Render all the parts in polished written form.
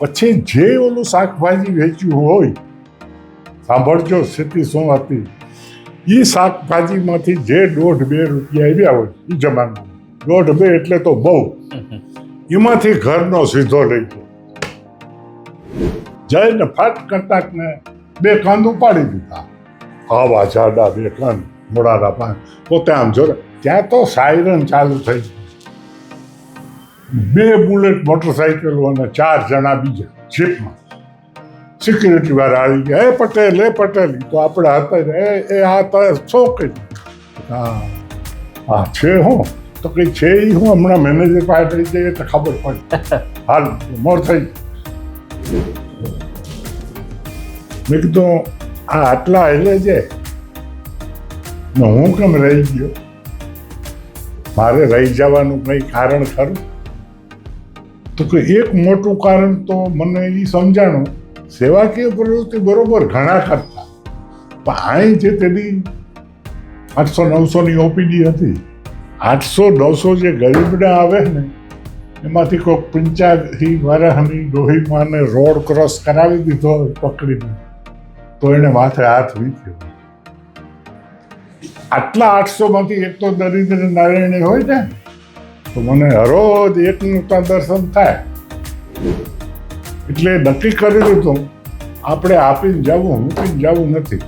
પછી જે ઓલું શાકભાજી વેચ્યું હોય, સાંભળજો સ્થિતિ શું હતી, એ શાકભાજીમાંથી જે 1.5-2 રૂપિયા આવ્યા હોય એ જમાનો 1.5-2 એટલે તો બહુ, એમાંથી ઘરનો સીધો લઈ ગયો, જઈને ફાટ કરતા ને 2 કાંદ ઉપાડી દીધા, આવા જાડા 2 કાંદ, મોડાના પાન, પોતે આમ જોડે. ત્યાં તો સાયરન ચાલુ થઈ ગયું, 2 બુલેટ મોટરસાઇકલો અને 4 જણા બીજા જીપમાં. સિક્યુરિટી વાળા આવી ગયા, એ પટેલ, એ પટેલ. તો આપણે હતા એ આ તો શું કહ્યું? હા છે હું તો કંઈ છે એ હું હમણાં મેનેજર પાસે થઈ જઈએ તો ખબર પડે. હાલ મોર થઈ. મેં કીધું આ આટલા એટલે છે ને હું કેમ રહી ગયો? મારે રહી જવાનું કંઈ કારણ ખરું? તો કે એક મોટું કારણ તો મને એ સમજાણું, સેવાકીય પ્રવૃત્તિ બરોબર ઘણા કરતા, પણ અહીં જે તેની 800-900ની ઓપીડી હતી, 800-900 જે ગરીબડા આવે ને એમાંથી કોઈક 85 વર્ષની ડોહીમાને રોડ ક્રોસ કરાવી દીધો પકડીને તો એને માથે હાથ વીખ્યો. આટલા 800માંથી એક તો દરિદ્ર નારાયણી હોય ને, તો મને હરોજ એકનું ત્યાં દર્શન થાય. એટલે નક્કી કરી લીધું આપણે આપીને જવું, મૂકીને જવું નથી.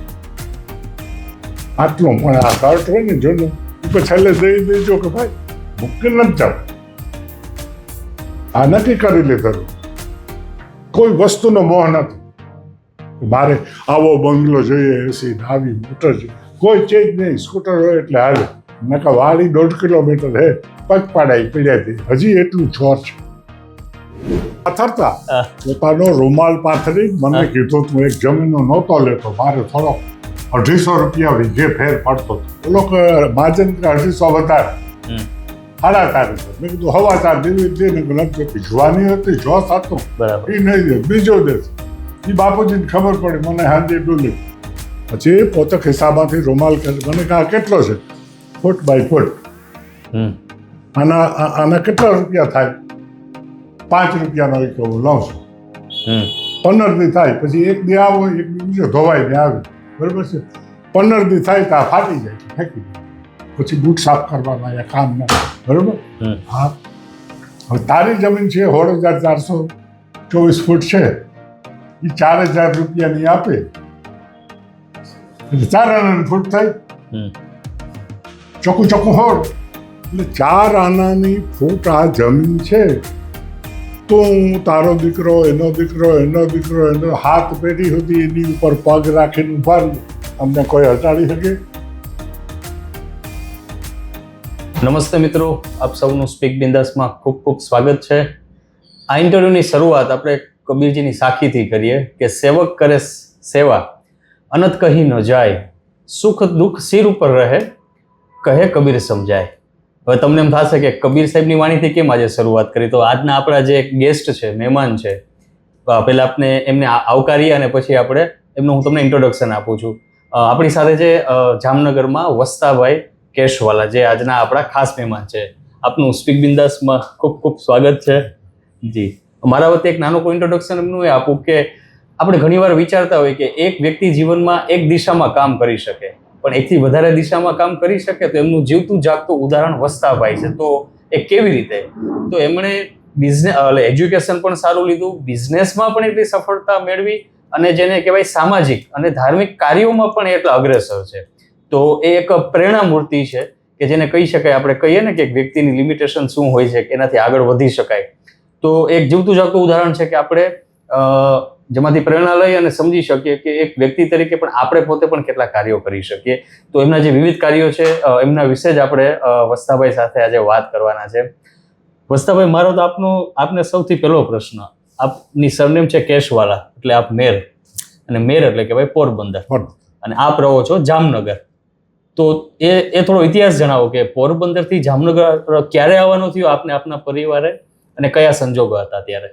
આટલું પણ આ કાર્ટ હોય ને જોનું એ છેલ્લે દઈ દેજો કે ભાઈ મૂકીને નથી જવું. આ નક્કી કરી લીધેલું. કોઈ વસ્તુનો મોહ નથી. મારે આવો બંગલો જોઈએ, એસી આવી મોટર જોઈએ, કોઈ ચીજ નહીં. સ્કૂટર હોય એટલે હાલે. નકા વાળી 1.5 કિલોમીટર હે, પગ પાડાઈ પીડ્યાથી હજી એટલું જોર છે. પાથરતા પોતાનો રૂમાલ પાથરી મને કીધું તું એક જમીનનો નહોતો લેતો, મારે થોડો 250 રૂપિયા વીઘે ફેર પડતો હતો. એ લોકો માજન 250 વધારે 4.5. મેં કીધું હવા 4 દેવી નથી ભીજવાની હતી, જોશ હતો એ નહીં દે, બીજો દેશ. એ બાપુજીને ખબર પડી, મને હાંજે ડોલી. પછી પોતે ખિસ્સામાંથી રૂમાલ કરી મને કહા કેટલો છે? ફૂટ બાય ફૂટ. આના કેટલા રૂપિયા થાય? 5 રૂપિયાનો એક લઉં છું. 15 દી થાય, પછી એક દી આવો, એક દી બીજો ધોવાઈ ને આવે, બરાબર છે. 15 દી થાય તો આ ફાટી જાય, ફેંકી દે. પછી બૂટ સાફ કરવાના યા કામ ના, બરાબર. હા, હવે તારી જમીન છે 16,424 ફૂટ છે, એ 4,000 રૂપિયાની આપે એટલે 4 આનાની ફૂટ થાય. ચોખ્ખું ચોખ્ખું હોડ એટલે 4 આનાની ફૂટ આ જમીન છે. તો હું તારો દીકરો, એનો દીકરો, એનો દીકરો, એનો હાથ પેઢી સુધી એની ઉપર પગ રાખીને ઉભા રહ્યું, અમને કોઈ હટાડી શકે? નમસ્તે મિત્રો, આપ સૌનું સ્પીક બિંદાસમાં ખૂબ ખૂબ સ્વાગત છે. આ ઇન્ટરવ્યૂની શરૂઆત આપણે કબીરજીની સાખીથી કરીએ કે સેવક કરે સેવા, અનત કહી ન જાય, સુખ દુઃખ સિર ઉપર રહે, કહે કબીર સમજાય. હવે તમને એમ થશે કે કબીર સાહેબની વાણીથી કેમ આજે શરૂઆત કરી? તો આજના આપણા જે ગેસ્ટ છે, મહેમાન છે, પહેલાં આપણે એમને આવકારીએ અને પછી આપણે એમનું હું તમને ઇન્ટ્રોડક્શન આપું છું. આપણી સાથે છે જામનગરમાં વસ્તાભાઈ કેશવાલા, જે આજના આપણા ખાસ મહેમાન છે. આપનું સ્પીક બિંદાસમાં ખૂબ ખૂબ સ્વાગત છે. જી, મારા વતી એક નાનું કોઈ ઇન્ટ્રોડક્શન એમનું એ આપું કે આપણે ઘણીવાર વિચારતા હોય કે એક વ્યક્તિ જીવનમાં એક દિશામાં કામ કરી શકે, પણ એકથી વધારે દિશામાં કામ કરી શકે, તો એમનું જીવતું જાગતું ઉદાહરણ વસ્તાભાઈ છે. તો એ કેવી રીતે? તો એમણે બિઝનેસ એજ્યુકેશન પણ સારું લીધું, બિઝનેસમાં પણ એટલી સફળતા મેળવી, અને જેને કહેવાય સામાજિક અને ધાર્મિક કાર્યોમાં પણ એટલા અગ્રેસર છે. તો એ એક પ્રેરણા મૂર્તિ છે કે જેને કહી શકાય, આપણે કહીએ ને કે વ્યક્તિની લિમિટેશન શું હોય છે કે એનાથી આગળ વધી શકાય. તો એક જીવતું જાગતું ઉદાહરણ છે કે આપણે જેમાંથી પ્રેરણા લઈ અને સમજી શકીએ કે એક વ્યક્તિ તરીકે પણ આપણે પોતે પણ કેટલા કાર્યો કરી શકીએ. તો એમના જે વિવિધ કાર્યો છે એમના વિશે જ આપણે વસ્તાભાઈ સાથે આજે વાત કરવાના છે. વસ્તાભાઈ, મારો તો આપને સૌથી પહેલો પ્રશ્ન, આપની સરનેમ છે કેશવાલા, એટલે આપ મેર, અને મેર એટલે કે ભાઈ પોરબંદર, અને આપ રહો છો જામનગર. તો એ થોડો ઇતિહાસ જણાવો કે પોરબંદરથી જામનગર ક્યારે આવવાનું થયું આપને, આપના પરિવારે, અને કયા સંજોગો હતા ત્યારે?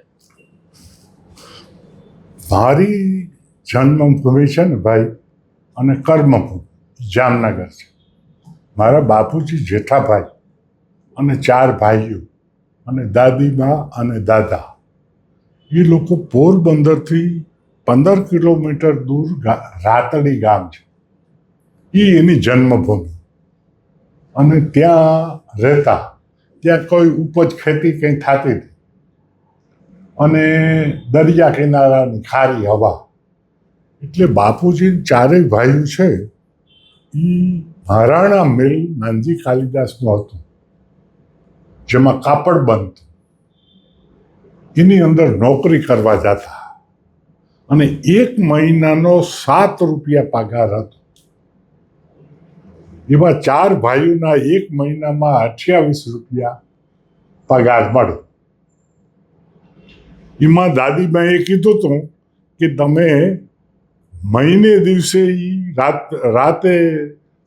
મારી જન્મભૂમિ છે ને ભાઈ, અને કર્મભૂમિ જામનગર છે. મારા બાપુજી જેઠાભાઈ અને 4 ભાઈઓ અને દાદીમા અને દાદા એ લોકો પોરબંદરથી 15 કિલોમીટર દૂર રાતડી ગામ છે, એ એની જન્મભૂમિ, અને ત્યાં રહેતા. ત્યાં કોઈ ઉપજ ખેતી કંઈ થતી હતી, અને દરિયા કિનારાની ખારી હવા. એટલે બાપુજી ચારેય ભાઈઓ છે એ મહારાણા મિલ નાનજી કાલિદાસનું હતું, જેમાં કાપડ બનતું, એની અંદર નોકરી કરવા જતા, અને 1 મહિનાનો 7 રૂપિયા પગાર હતો. એવા 4 ભાઈઓના 1 મહિનામાં 28 રૂપિયા પગાર મળે. એમાં દાદીબાઈએ કીધું હતું કે તમે મહિને દિવસે રાતે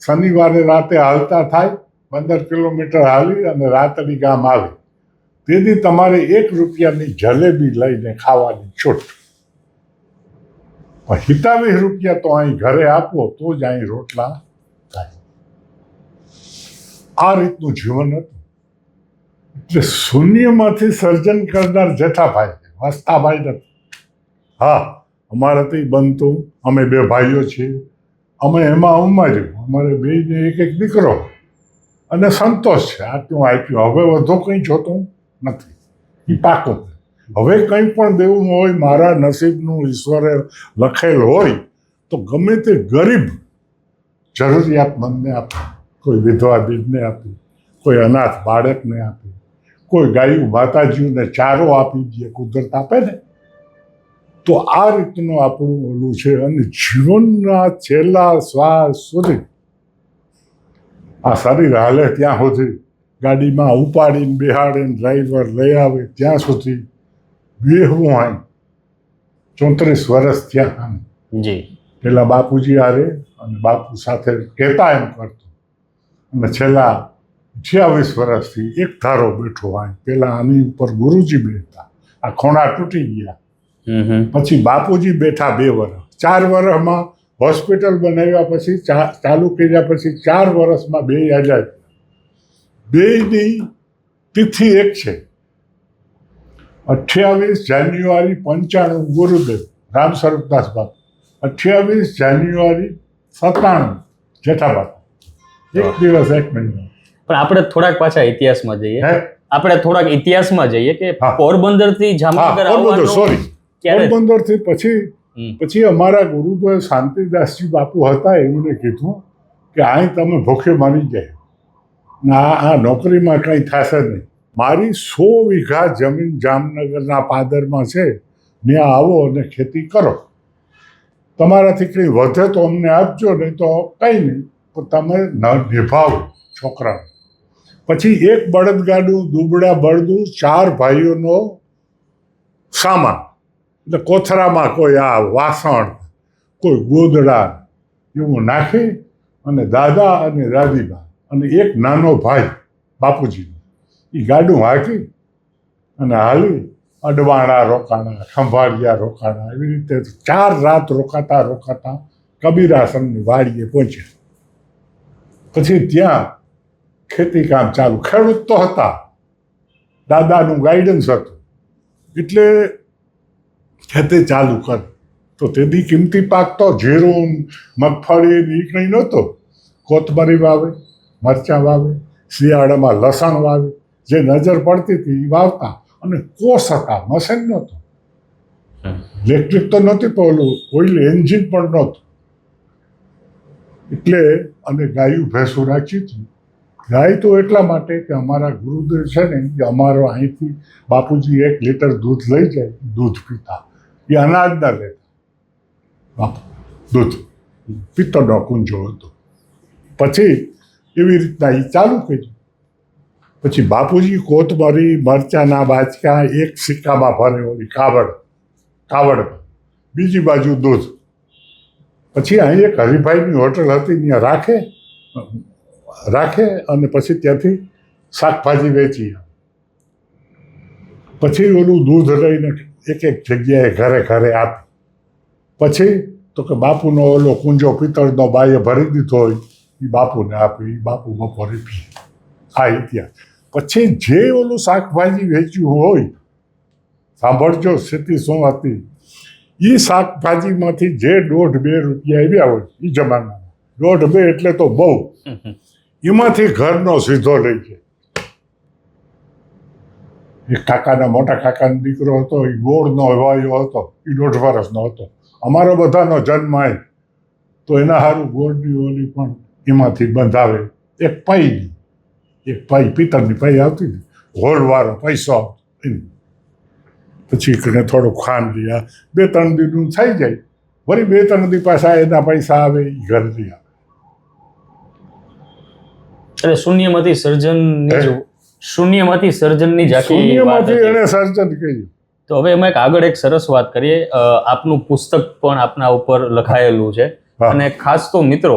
શનિવારે રાતે હાલતા થાય, 15 કિલોમીટર હાલી અને રાતડી ગામ આવે, તેથી તમારે 1 રૂપિયાની જલેબી લઈને ખાવાની છૂટ. 27 રૂપિયા તો અહીં ઘરે આપો તો જ અહીં રોટલા થાય. આ રીતનું જીવન હતું. એટલે શૂન્યમાંથી સર્જન કરનાર જેઠાભાઈ, વસ્તાભાઈ નથી. હા, અમારાથી બનતું, અમે 2 ભાઈઓ છીએ, અમે એમાં ઉમાર્યું, અમારે બેયને એક દીકરો, અને સંતોષ છે, આટલું આપ્યું. હવે વધુ કંઈ જોતું નથી, એ પાકું. હવે કંઈ પણ દેવું હોય, મારા નસીબનું ઈશ્વરે લખેલ હોય તો ગમે તે ગરીબ જરૂરિયાતમંદને આપી, કોઈ વિધવા બીજને આપી, કોઈ અનાથ બાળકને આપી, કોઈ ગાયું માતાજીઓને ચારો આપી દે, કુદરત આપે ને. તો આ રીતનું આપણું ઓલું છે. અને જીવનના છેલ્લા શ્વાસ સુધી આ શરીર હાલે ત્યાં સુધી, ગાડીમાં ઉપાડીને બેહાડીને ડ્રાઈવર લઈ આવે ત્યાં સુધી બેહવું હોય. 34 વર્ષ થયા જી. પેલા બાપુજી હારે અને બાપુ સાથે કહેતા એમ કરતો, અને છેલ્લા 26 વર્ષથી એક ધારો બેઠો હોય. પેલા આની ઉપર ગુરુજી બેઠા, આ ખોણા તૂટી ગયા. પછી બાપુજી બેઠા 2 વર્ષ. 4 વર્ષમાં હોસ્પિટલ બનાવ્યા પછી, ચાલુ કર્યા પછી 4 વર્ષમાં 2 આઝાદ. બેયની તિથિ એક છે, 28 જાન્યુઆરી 95 ગુરુદેવ રામ સ્વરૂપદાસ બાપુ, 28 જાન્યુઆરી 97 જેઠાબાપુ. એક દિવસ, એક મહિનો. પણ આપણે થોડાક પાછા ઇતિહાસમાં જઈએ. કે પોરબંદરથી જામનગર આવવાનું, સોરી, ક્યારે? પોરબંદરથી પછી અમારા ગુરુદેવ શાંતિદાસજી બાપુ હતા, એમને કીધું કે અહીં તમે ભૂખે મરી જાય, આ નોકરીમાં કંઈ થશે નહીં. મારી 100 વીઘા જમીન જામનગરના પાદરમાં છે, ત્યાં આવો અને ખેતી કરો. તમારાથી કંઈ વધે તો અમને આપજો, નહીં તો કંઈ નહીં, પણ તમે નિભાવો છોકરાને. પછી એક બળદગાડું, દુબળા બળદું, 4 ભાઈઓનો સામાન, એટલે કોથરામાં કોઈ આ વાસણ, કોઈ ગોદડા એવું નાખી, અને દાદા અને દાદીબા અને એક નાનો ભાઈ બાપુજીનો, એ ગાડું હાંકી અને હાલી અડવાણા રોકાણા, ખંભાળિયા રોકાણા, એવી રીતે 4 રાત રોકાતા કબીરાસનની વાડીએ પહોંચ્યા. પછી ત્યાં ખેતી કામ ચાલુ. ખેડૂત તો હતા, દાદાનું ગાઈડન્સ હતું, એટલે ખેતી ચાલુ કરી. તો તેથી કિંમતી પાક તો જીરું, મગફળી એ કંઈ નહોતો. કોથમરી વાવે, મરચાં વાવે, શિયાળામાં લસણ વાવે, જે નજર પડતી હતી એ વાવતા. અને કોસ હતા, મશીન નહોતું, ઇલેક્ટ્રિક તો નહોતી, પણ ઓઇલ એન્જિન પણ નહોતું. એટલે અને ગાયું ભેંસું રાખી હતી. ગાય તો એટલા માટે કે અમારા ગુરુદેવ છે ને, કે અમારો અહીંથી બાપુજી 1 લીટર દૂધ લઈ જાય, દૂધ પીતા. એ અનાજ ના લેતા, બાપુ દૂધ પિત્તળનો કુંજો હતો. પછી એવી રીતના એ ચાલુ કર્યું. પછી બાપુજી કોથમરી, મરચાના બાચકા એક સિક્કામાં ભરે, ઓલી કાવડ, બીજી બાજુ દૂધ. પછી અહીં એક હરિભાઈની હોટલ હતી, ત્યાં રાખે અને પછી ત્યાંથી શાકભાજી વેચી. પછી ઓલું દૂધ લઈને એક જગ્યાએ ઘરે આપી. પછી તો કે બાપુનો ઓલો કુંજો પિત્તળનો બાએ ભરી દીધો હોય, એ બાપુને આપી, બાપુ બપોરે પી. આ ઇતિહાસ. પછી જે ઓલું શાકભાજી વેચ્યું હોય, સાંભળજો સ્થિતિ શું હતી. એ શાકભાજીમાંથી જે 1.5-2 રૂપિયા આવ્યા હોય એ જમાનામાં, 1.5-2 એટલે તો બહુ, એમાંથી ઘરનો સીધો લઈ જાય. એક કાકાના મોટા કાકાનો દીકરો હતો, એ ગોળનો વાયો હતો, એ 1.5 વર્ષનો હતો. અમારો બધાનો જન્મ આવે તો એના સારું ગોળની ઓલી પણ એમાંથી બંધાવે. એક પાઈ પિત્તળની પાઈ આવતી ને, હોલવાળો પૈસો આવતો. પછી એને થોડું ખાંડ લે, 2-3 દીનું થઈ જાય, વળી 2-3 દી પાછા એના પૈસા આવે, એ ઘર લઈ આવે. એટલે શૂન્યમાંથી સર્જનની જ આખી વાત શૂન્યમાંથી હતી. એને સર્જન કર્યું. તો હવે એમાં આગળ એક સરસ વાત કરીએ. આપનું પુસ્તક પણ આપના ઉપર લખાયેલું છે, હા. અને ખાસ તો મિત્રો,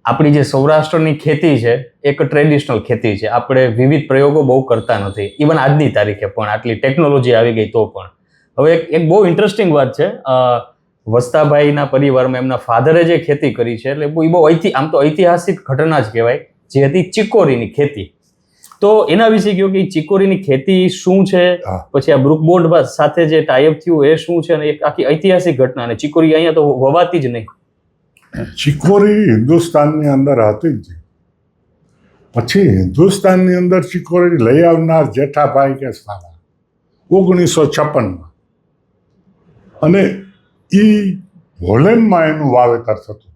આપણી જે સૌરાષ્ટ્રની ખેતી છે એક ટ્રેડિશનલ ખેતી છે. આપણે વિવિધ પ્રયોગો બહુ કરતા નથી, ઇવન આજની તારીખે પણ આટલી ટેકનોલોજી આવી ગઈ તો પણ. હવે એક બહુ ઇન્ટરેસ્ટિંગ વાત છે, વસ્તાભાઈના પરિવારમાં એમના ફાધરે જે ખેતી કરી છે, એટલે બહુ આમ તો ઐતિહાસિક ઘટના જ કહેવાય, જે હતી ચિકોરીની ખેતી. તો એના વિશે કહ્યું કે ચિકોરીની ખેતી શું છે, હા. પછી આ બ્રુકબોર્ડ સાથે જે ટાઈઅપ થયું એ શું છે, અને એક આખી ઐતિહાસિક ઘટના. અને ચિકોરી અહીંયા તો વવાતી જ નહીં. ચિકોરી હિન્દુસ્તાનની અંદર હતી જ. પછી હિન્દુસ્તાનની અંદર ચિકોરી લઈ આવનાર જેઠાભાઈ કે સારા 1956માં, અને એ હોલેન્ડમાં એનું વાવેતર થતું હતું.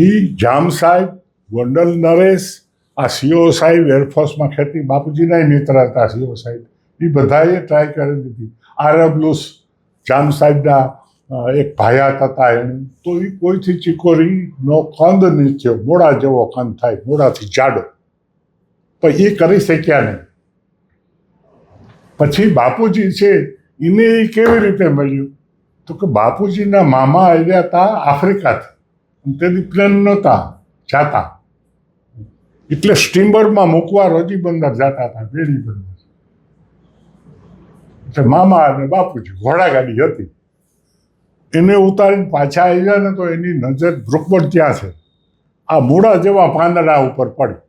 એ જામ સાહેબ, ગોંડલ નરેશ, આ સીઓ સાહેબ એરફોર્સમાં ખેતી, બાપુજીના મિત્ર હતા સીઓ સાહેબ, એ બધાએ ટ્રાય કરી દીધી. આરબલુસ જામ સાહેબના એક ભાયાત હતા એને, તો એ કોઈથી ચિકોરીનો કંદ નહીં થયો, મોડા જેવો કંદ થાય, મોડાથી જાડો, પણ એ કરી શક્યા નહીં. પછી બાપુજી છે એને એ કેવી રીતે મળ્યું, તો કે બાપુજીના મામા આવ્યા હતા આફ્રિકાથી, તેની પ્લેન નહોતા જાતા, એટલે સ્ટીમરમાં મૂકવા રોજી બંદર જતા હતા, બેડી બંદર. એટલે મામા અને બાપુજી ઘોડાગાડી હતી, એને ઉતારીને પાછા આવ્યા ને તો એની નજર બ્રુકબોર્ડ ત્યાં છે, આ મૂળા જેવા પાંદડા ઉપર પડી.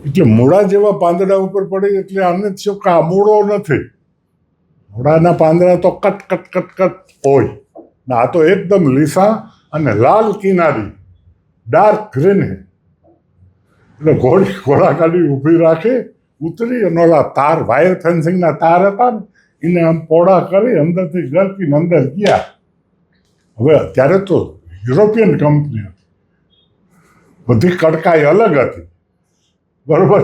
એટલે મૂળા જેવા પાંદડા ઉપર પડી એટલે આને થયું કે આ મૂળો નથી, મૂળાના પાંદડા તો કટ હોય ને, આ તો એકદમ લીસા અને લાલ કિનારી, ડાર્ક ગ્રીન હે. એટલે ઘોડાગાડી ઊભી રાખી, ઉતરી અને ઓલા તાર, વાયર ફેન્સિંગના તાર હતા ને, એને આમ પોળા કરી અંદરથી ગરકીને અંદર ગયા. હવે અત્યારે તો યુરોપિયન કંપની હતી, બધી કડકાઈ અલગ હતી, બરોબર.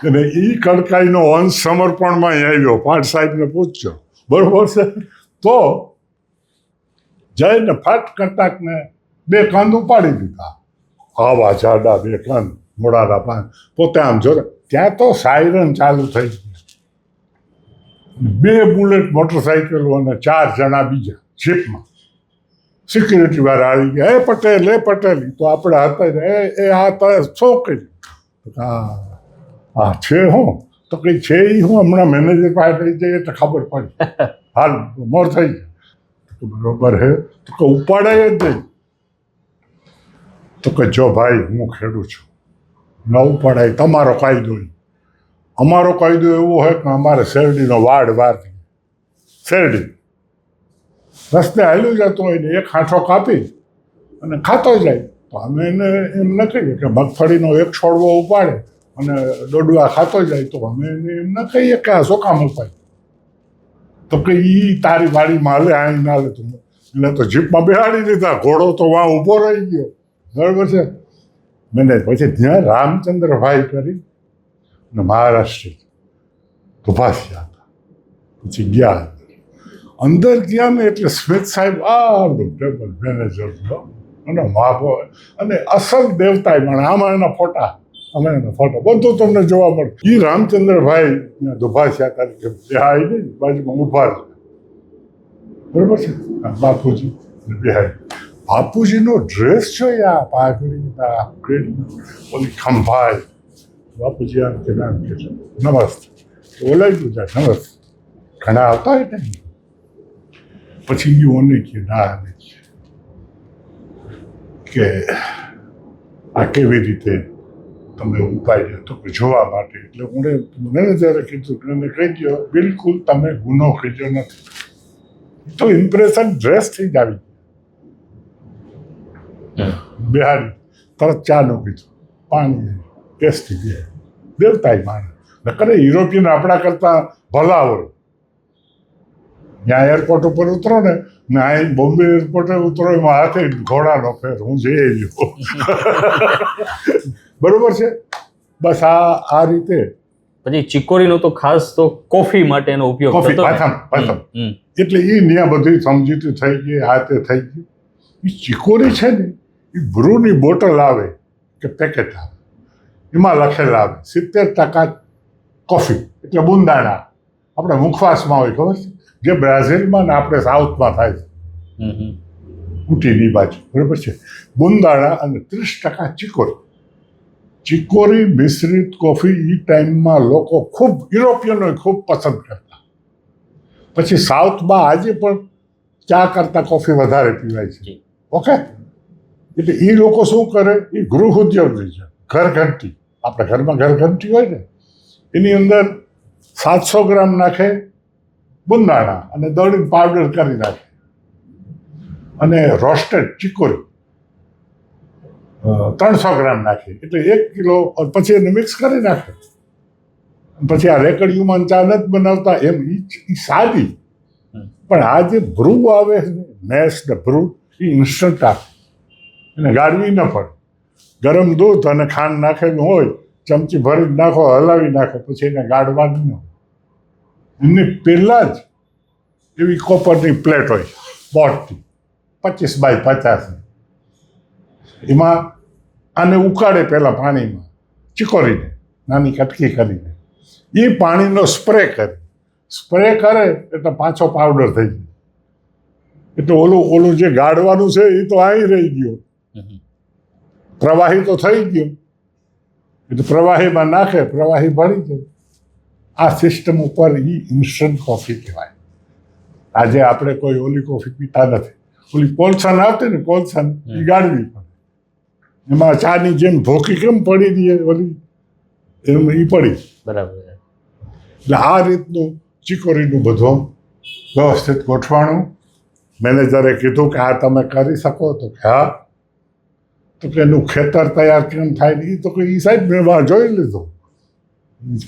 અને એ કડકાઈનો અંશ સમર્પણમાં આવ્યો, પાઠ સાહેબને પૂછજો, બરોબર છે. તો જઈને ફાટ કરતાક ને 2 કંદ ઉપાડી દીધા, આવા જાડા 2 કંદ, મોડાના પાન. પોતે આમ જો ત્યાં તો સાયરન ચાલુ થઈ ગયું, 2 બુલેટ મોટરસાઇકલો અને 4 જણા બીજા જીપમાં. સિક્યુરિટી વાળા આવી ગયા, એ પટેલ, એ પટેલ. તો આપણે હતા એ આ તો શું કર્યું? હા છે હું તો કંઈ છે એ હું હમણાં મેનેજર પાસે લઈ જઈએ તો ખબર પડી, હાલ મોર થઈ જાય. તો બરોબર હે, તો કે ઉપાડાય જ નહીં. તો કે જો ભાઈ હું ખેડૂત છું, ન ઉપાડાય તમારો કાયદો. અમારો કાયદો એવો હોય કે અમારે શેરડીનો વાડ શેરડી રસ્તે હાલ્યું જતો હોય ને એક હાંઠો કાપી અને ખાતો જાય, તો અમે એને એમ ન કહીએ કે મગફળીનો એક છોડવો ઉપાડે અને દોડવા ખાતો જાય, તો અમે એને એમ ન કહીએ કે આ શું કામ ઉપાય. તો કે એ તારી વાડીમાં હાલે, અહીં ના હાલે. એટલે તો જીપમાં બેહાડી દીધા, ઘોડો તો વાં ઊભો રહી ગયો, બરાબર છે. મેને પછી ત્યાં રામચંદ્રભાઈ કરી ને મહારાષ્ટ્રી દુભાષિયા હતા. પછી ગયા અંદર ગયા ને એટલે સ્મિથ સાહેબ ટેબલ મેનેજર અને માપો અને અસલ દેવતા પણ આમાં એના ફોટા, અમે એના ફોટો બધું તમને જોવા મળે. એ રામચંદ્રભાઈ દુભાષિયા તરીકે બેહાઈ નહીં, બાજુમાં ઊભા છે, બરોબર છે. બાપુજી બેહાઈ, બાપુજીનો ડ્રેસ જોઈએ, આ પાઘડીના ઓલી ખંભાઈ, બાપુજી આમ કે નામ કે નમસ્તે, ઓલાઈ ગયું જાય નમસ્તે. ઘણા આવતા હોય ને, પછી ગયું ઓને કે ના કે આ કેવી રીતે તમે ઉપાય તો કે જોવા માટે. એટલે મેનેજરે કીધું કે એને કહી દો બિલકુલ તમે ગુનો કર્યો નથી. તો ઇમ્પ્રેશન ડ્રેસ થઈ જ આવી બિહારી તરત ચાનું પીધું પાણી ટેસ્ટી દે દેવતાય માણે નકર યુરોપિયન આપણા કરતા ભલા હોય. ત્યાં એરપોર્ટ ઉપર ઉતરો ને અહીં બોમ્બે એરપોર્ટે ઉતરો એમાં હાથે ઘોડાનો ફેર હું જઈ ગયો. બરોબર છે. બસ આ રીતે પછી ચિકોરીનો તો ખાસ તો કોફી માટેનો ઉપયોગ કોફી થતો ને? પાથમ એટલે એ ત્યાં બધી સમજીતી થઈ ગઈ હાથે થઈ ગઈ. એ ચિકોરી છે ને એ બ્રૂની બોટલ આવે કે પેકેટ આવે એમાં લખેલા આવે 70% કોફી એટલે બુંદાણા આપણે મુખવાસમાં હોય ખબર છે જે બ્રાઝિલમાં ને આપણે સાઉથમાં થાય છે ઊટીની બાજુ બરાબર છે. બુંદાણા અને 30% ચિકોરી. ચિકોરી મિશ્રિત કોફી એ ટાઈમમાં લોકો ખૂબ યુરોપિયનો ખૂબ પસંદ કરતા. પછી સાઉથમાં આજે પણ ચા કરતાં કોફી વધારે પીવાય છે. ઓકે. એટલે એ લોકો શું કરે એ ગૃહ ઉદ્યોગની છે ઘરઘંટી આપણે ઘરમાં ઘરઘંટી હોય ને એની અંદર 700 ગ્રામ નાખે બુંદાણા અને દળીને પાવડર કરી નાખે અને રોસ્ટેડ ચિકોરી 300 ગ્રામ નાખે એટલે 1 કિલો પછી એને મિક્સ કરી નાખે. પછી આ રેકડીયુંમાં ચા નથી બનાવતા એમ એ સાદી. પણ આ જે બ્રૂ આવે નેસ ને બ્રૂ એ ઇન્સ્ટન્ટ આવે એને ગાળવી ન પડે. ગરમ દૂધ અને ખાંડ નાખેલું હોય ચમચી ભરી નાખો હલાવી નાખો પછી એને ગાળવાનું ન હોય. એની પહેલાં જ એવી કોપરની પ્લેટ હોય બોટની 25 બાય 50 એમાં આને ઉકાળે પહેલાં પાણીમાં ચિકોરીને નાની કટકી કરીને એ પાણીનો સ્પ્રે કરે એટલે પાછો પાવડર થઈ જાય. એટલે ઓલું જે ગાળવાનું છે એ તો અહીં રહી ગયો પ્રવાહી તો થઈ ગયો એટલે પ્રવાહીમાં નાખે પ્રવાહી ભળી જાય. આ સિસ્ટમ ઉપર એ ઇન્સ્ટન્ટ કોફી કહેવાય. આજે આપણે કોઈ ઓલી કોફી પીતા નથી. ઓલી કોલસન આવતી ને કોલસન એ ગાળવી પડે એમાં ચાની જેમ ભોકી કેમ પડી દઈએ ઓલી એમ એ પડી બરાબર. એટલે આ રીતનું ચિકોરીનું બધું વ્યવસ્થિત ગોઠવાણું. મેનેજરે કીધું કે આ તમે કરી શકો તો કે હા. તો કે એનું ખેતર તૈયાર કેમ થાય ને એ તો કે એ સાહેબ મેં જોઈ લીધું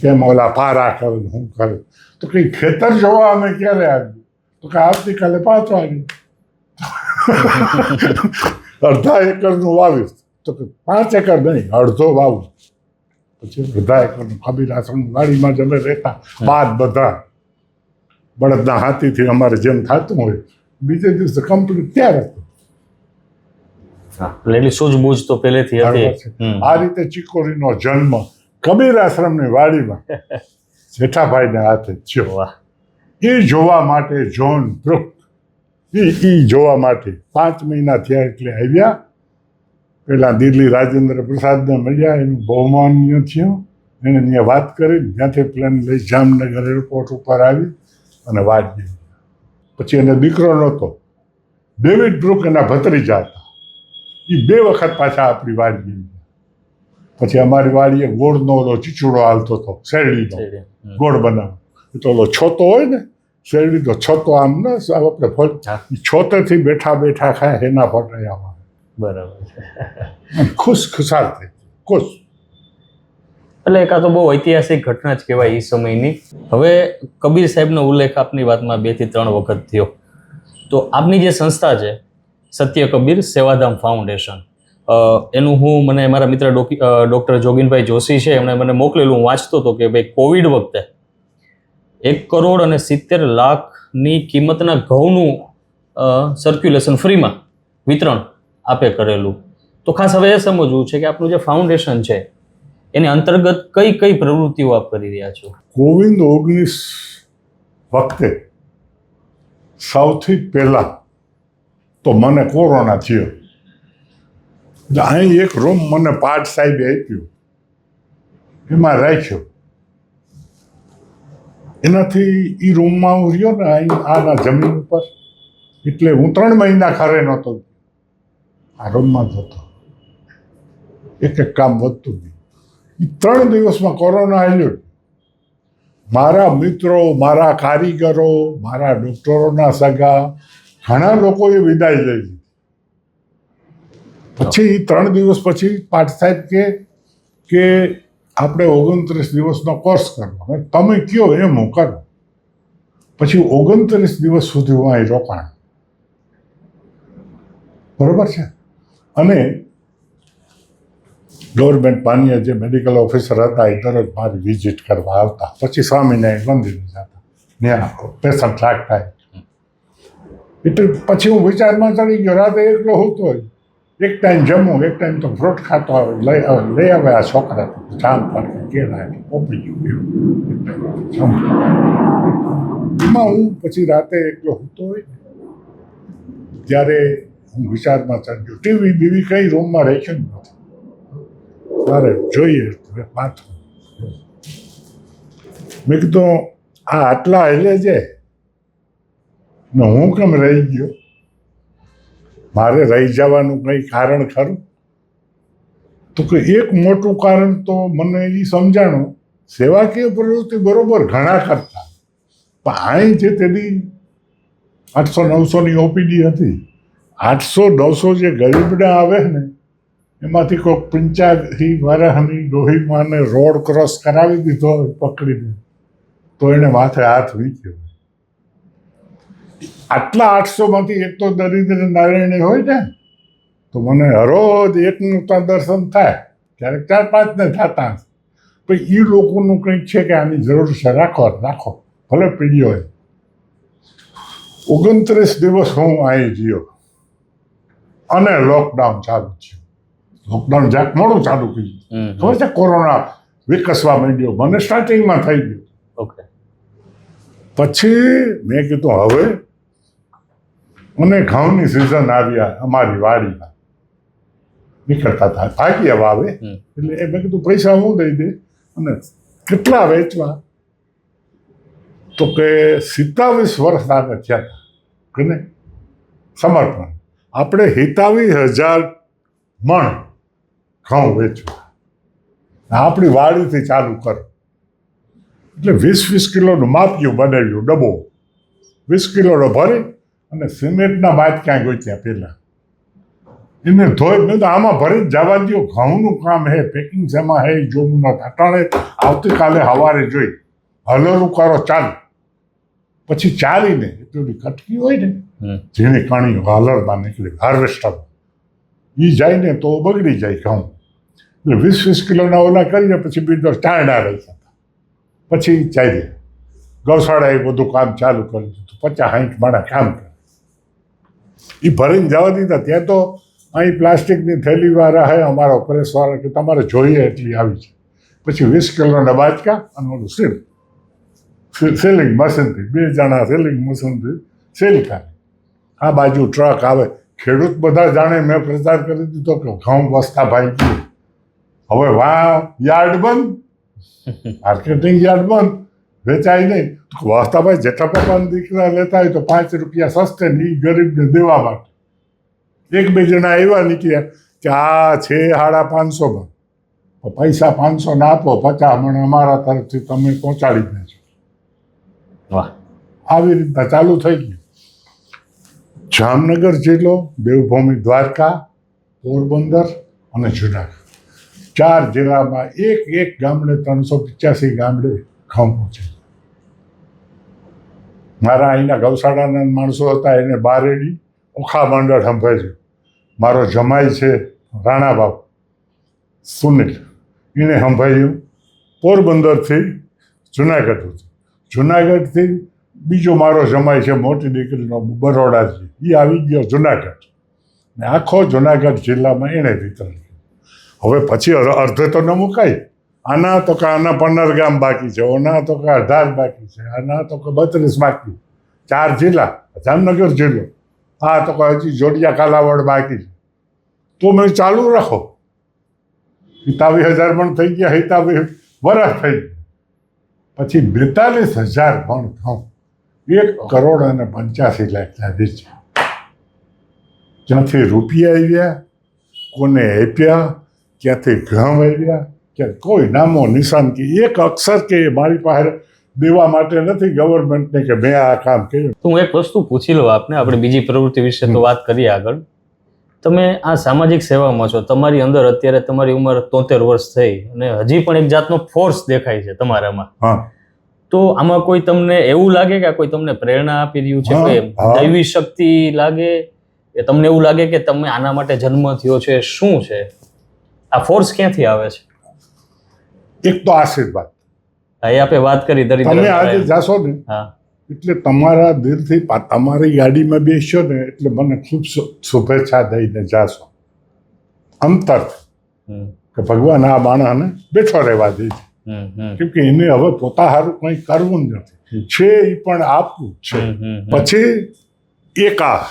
કેમ ઓલા પારા કરે શું કરે. તો કે ખેતર જોવા અમે ક્યારે આવ્યું તો કે આવતીકાલે 5 વાગે. 1/2 એકરનું વાવીશ તો કે 5 એકર નહીં અડધો વાવું. પછી 1/2 એકરનું કબીર આશ્રમ વાડીમાં જ અમે રહેતા બાદ બધા બળદના હાથીથી અમારે જેમ થતું હોય બીજે દિવસે કમ્પ્લીટ તૈયાર હતું. એટલે સૂઝબૂઝ તો પહેલેથી હતી. આ રીતે ચિકોરીનો જન્મ કબીર આશ્રમની વાડીમાં જેઠાભાઈને હાથે થયો. એ જોવા માટે જોન બ્રુક એ જોવા માટે 5 મહિના થયા એટલે આવ્યા. પહેલાં દિલ્હી રાજેન્દ્ર પ્રસાદને મળ્યા એનું બહુમાન્ય થયું. એને ત્યાં વાત કરી ત્યાંથી પ્લેન લઈ જામનગર એરપોર્ટ ઉપર આવી અને વાત ગઈ. પછી એને દીકરો નહોતો ડેવિડ બ્રુક એના ભત્રીજા હતા. એ 2 વખત પાછા આપણી વાડી ગઈ. પછી અમારી વાડીએ ગોળનો ઓલો ચીચુડો હાલતો હતો શેરડીનો ગોળ બનાવો તો ઓલો છોતો હોય ને શેરડીનો છોતો આમ ને આપણે છોતેથી બેઠા બેઠા ખાય એના ફટાયા બરાબર. ખુશાલ થઈ ખુશ. એટલે એક આ તો બહુ ઐતિહાસિક ઘટના જ કહેવાય એ સમયની. હવે કબીર સાહેબનો ઉલ્લેખ આપની વાતમાં 2 થી 3 વખત થયો. તો આપની જે સંસ્થા છે સત્ય કબીર સેવાધામ ફાઉન્ડેશન એનું હું મને મારા મિત્ર ડૉક્ટર જોગીનભાઈ જોશી છે એમણે મને મોકલેલું. હું વાંચતો હતો કે ભાઈ કોવિડ વખતે 1,70,00,00,000ની કિંમતના ઘઉંનું સર્ક્યુલેશન ફ્રીમાં વિતરણ આપે કરેલું. તો ખાસ હવે એ સમજવું છે કે આપનું જે ફાઉન્ડેશન છે એની અંતર્ગત કઈ કઈ પ્રવૃત્તિઓ આપ કરી રહ્યા છો? COVID-19 વખતે સૌથી પહેલાં તો મને કોરોના થયો. અહીં એક રૂમ મને પાઠ સાહેબે આપ્યું એમાં રાખ્યો. એનાથી એ રૂમમાં હું રહ્યો ને અહીં આના જમીન ઉપર એટલે હું 3 મહિના ઘરે નહોતો. આ રૂમમાં જ હતો. એક કામ વધતું ગયું. એ 3 દિવસમાં કોરોના આવ્યો. મારા મિત્રો, મારા કારીગરો, મારા ડોક્ટરોના સગા ઘણા લોકોએ વિદાય લઈ લીધી. પછી 3 દિવસ પછી પાઠ સાહેબ કે આપણે 29 દિવસનો કોર્સ કરવો. તમે કયો એમ હું કરું. પછી 29 દિવસ સુધી હું અહીં રોકાણ. બરોબર છે. અને ગવર્મેન્ટ માન્ય જે મેડિકલ ઓફિસર હતા એ દરરોજ મારી વિઝિટ કરવા આવતા. પછી સ્વામિનારાયણ મંદિર જતા, ત્યાં પેશન્ટ રાખતા. એટલે પછી હું વિચારમાં ચડી ગયો. રાતે એકલો હોતો હોય, એક ટાઈમ જમું, એક ટાઈમ તો ફ્રૂટ ખાતો આવે, લઈ આવે આ છોકરા જામ પાડે કેળા પોપી ગયું. એમાં હું પછી રાતે એકલો હોતો હોય ત્યારે હું વિચારમાં ચડ્યો. ટીવી બીવી કઈ રૂમમાં રાખ્યું જ નથી. તારે જોઈએ પાછું મેં કીધું આ આટલા હેલે છે ને હું કેમ રહી ગયો? મારે રહી જવાનું કંઈ કારણ ખરું? તો કે એક મોટું કારણ તો મને એ સમજાણું, સેવાકીય પ્રવૃત્તિ બરોબર ઘણા કરતા, પણ અહીં જે તેની 800-900ની ઓપીડી હતી. 800-900 જે ગરીબડા આવે ને એમાંથી કોઈ 85 વર્ષની ડોહીમાને રોડ ક્રોસ કરાવી દીધો પકડીને તો એને માથે હાથ વીક્યો. આટલા 800માંથી એક તો દરિદ્ર નારાયણી હોય ને, તો મને હરોજ એકનું તો દર્શન થાય, ક્યારેક 4-5 ને થતા. પણ એ લોકોનું કંઈક છે કે આની જરૂર છે, રાખો ભલે પીડી હોય. 29 દિવસ હું અહીં ગયો અને લોકડાઉન ચાલુ થયું. લોકડાઉન જ્યાંક મોડું ચાલુ કર્યું, ખબર છે? કોરોના વિકસવા માંડ્યો, મને સ્ટાર્ટિંગમાં થઈ ગયું. ઓકે. પછી મેં કીધું હવે, અને ઘઉંની સિઝન આવ્યા અમારી વાડીમાં નીકળતા હતા, ભાગ્યા વાવે. એટલે એ મેં કીધું પૈસા હું દઈ દે અને કેટલા વેચવા? તો કે 27 વર્ષ આગળ થયા હતા કે ને સમર્પણ. આપણે 27,000 મણ ઘઉં વેચવા, આપણી વાડીથી ચાલુ કરો. એટલે 20-20 કિલોનું માપ્યું બનાવ્યું ડબ્બો, 20 કિલોનો ભરી અને સિમેન્ટના બાટક્યાં ગોત્યા પહેલાં. એને ધોઈ મેં તો આમાં ભરી જ જવા દો, ઘઉંનું કામ હે, પેકિંગ શેમાં હે જોવું ન અટાણે આવતીકાલે સવારે જોઈ હલરું કરો ચાલુ. પછી ચાલીને એટલી કટકી હોય ને જેની કણી હલરમાં નીકળી હાર્વેસ્ટરમાં, એ જાય ને તો બગડી જાય ઘઉં. એટલે 20-20 કિલોના ઓલા કરીને પછી બીજો ચારડા રહી જતા. પછી ચાલ્યા ગૌશાળાએ બધું કામ ચાલુ કરી દીધું. 50-60 માણા કામ કરે. એ ભરીને જવા દીધા. ત્યાં તો અહીં પ્લાસ્ટિકની થેલીવાળા હે અમારો પ્રેસવાળા કે તમારે જોઈએ એટલી આવી છે. પછી 20 કિલોના બાચકા અને ઓલું સેલિંગ મશીનથી 2 જણા સેલિંગ મશીનથી સેલ કરે. આ બાજુ ટ્રક આવે. ખેડૂત બધા જાણે મેં પ્રચાર કરી દીધો કે ઘઉં વસ્તા ભાઈ ગયું. હવે યાર્ડ બંધ, માર્કેટિંગ યાર્ડ બંધ, વેચાય નહીં. વાસ્તાભાઈ જેઠા પપ્પાના દીકરા લેતા હોય તો 5 રૂપિયા સસ્તે ને એ ગરીબને દેવા માટે. 1-2 જણા એવા નીકળ્યા કે આ છે 550 પૈસા 500 ના આપો, 50 મણ અમારા તરફથી તમે પહોંચાડી દેજો. વાહ. આવી રીતના ચાલુ થઈ ગયું. જામનગર જિલ્લો, દેવભૂમિ દ્વારકા, પોરબંદર અને જુનાગઢ, 4 જિલ્લામાં એક ગામડે 385 ગામડે ઘઉં પહોંચે. મારા અહીંના ગૌશાળાના માણસો હતા, એને બારેડી ઓખા મંડળ સંભાળ્યું. મારો જમાઈ છે રાણાબાબ સુનિલ, એને સંભાળ્યું. પોરબંદરથી જુનાગઢ, જુનાગઢથી બીજો મારો જમાઈ છે મોટી દીકરીનો બરોડાથી, એ આવી ગયો જુનાગઢ. ને આખો જુનાગઢ જિલ્લામાં એણે વિતરણ કર્યું. હવે પછી અર્ધે તો ન મુકાય. આના તો કે આના 15 ગામ બાકી છે, ઓના તો કે 18 બાકી છે, આના તો કે 32 બાકી. 4 જિલ્લા, જામનગર જિલ્લો, આ તો કે હજી જોડિયા કાલાવડ બાકી છે. તો મેં ચાલુ રાખો. 27,000 મણ થઈ ગયા, 27 વર્ષ થઈ ગયા. પછી 42,000 મણ ઘઉં 1,85,00,000 વેચ્યા. ક્યાંથી રૂપિયા આવ્યા, કોને આપ્યા, ક્યાંથી ઘઉં આવ્યા, કે કોઈ નામો નિશાન કે એક અક્ષર કે મારી પાસે દેવા માટે નથી ગવર્મેન્ટને કે મેં આ કામ કર્યું. તો હું એક વસ્તુ પૂછી લઉં આપને, આપણે બીજી પ્રવૃત્તિ વિશે તો વાત કરીએ આગળ. તમે આ સામાજિક સેવામાં છો, તમારી અંદર અત્યારે તમારી ઉંમર 73 વર્ષ થઈ અને હજી પણ એક જાતનો ફોર્સ દેખાય છે તમારામાં. હા, તો આમાં કોઈ તમને એવું લાગે કે કોઈ તમને પ્રેરણા આપી રહ્યું છે, હા, કોઈ હા. દૈવી શક્તિ લાગે કે તમને એવું લાગે કે તમે આના માટે જન્મ થયો છે? શું છે આ ફોર્સ, ક્યાંથી આવે છે? એક તો આશીર્વાદ. હા, એ આપણે વાત કરી દરિદ્ર. તમે આજે જાશો ને હા, એટલે તમારા દિલથી તમારી ગાડીમાં બેસ્યો ને એટલે મને ખૂબ શુભેચ્છા દઈને જાશો અંતર હમ, કે ભગવાન આ માણસને બેઠો રહેવા દે છે, હમ, હમ, કેમ કે એને હવે પોતા સારું કંઈ કરવું જ નથી, છે એ પણ આપવું જ છે. હમ, હમ, પછી એક આ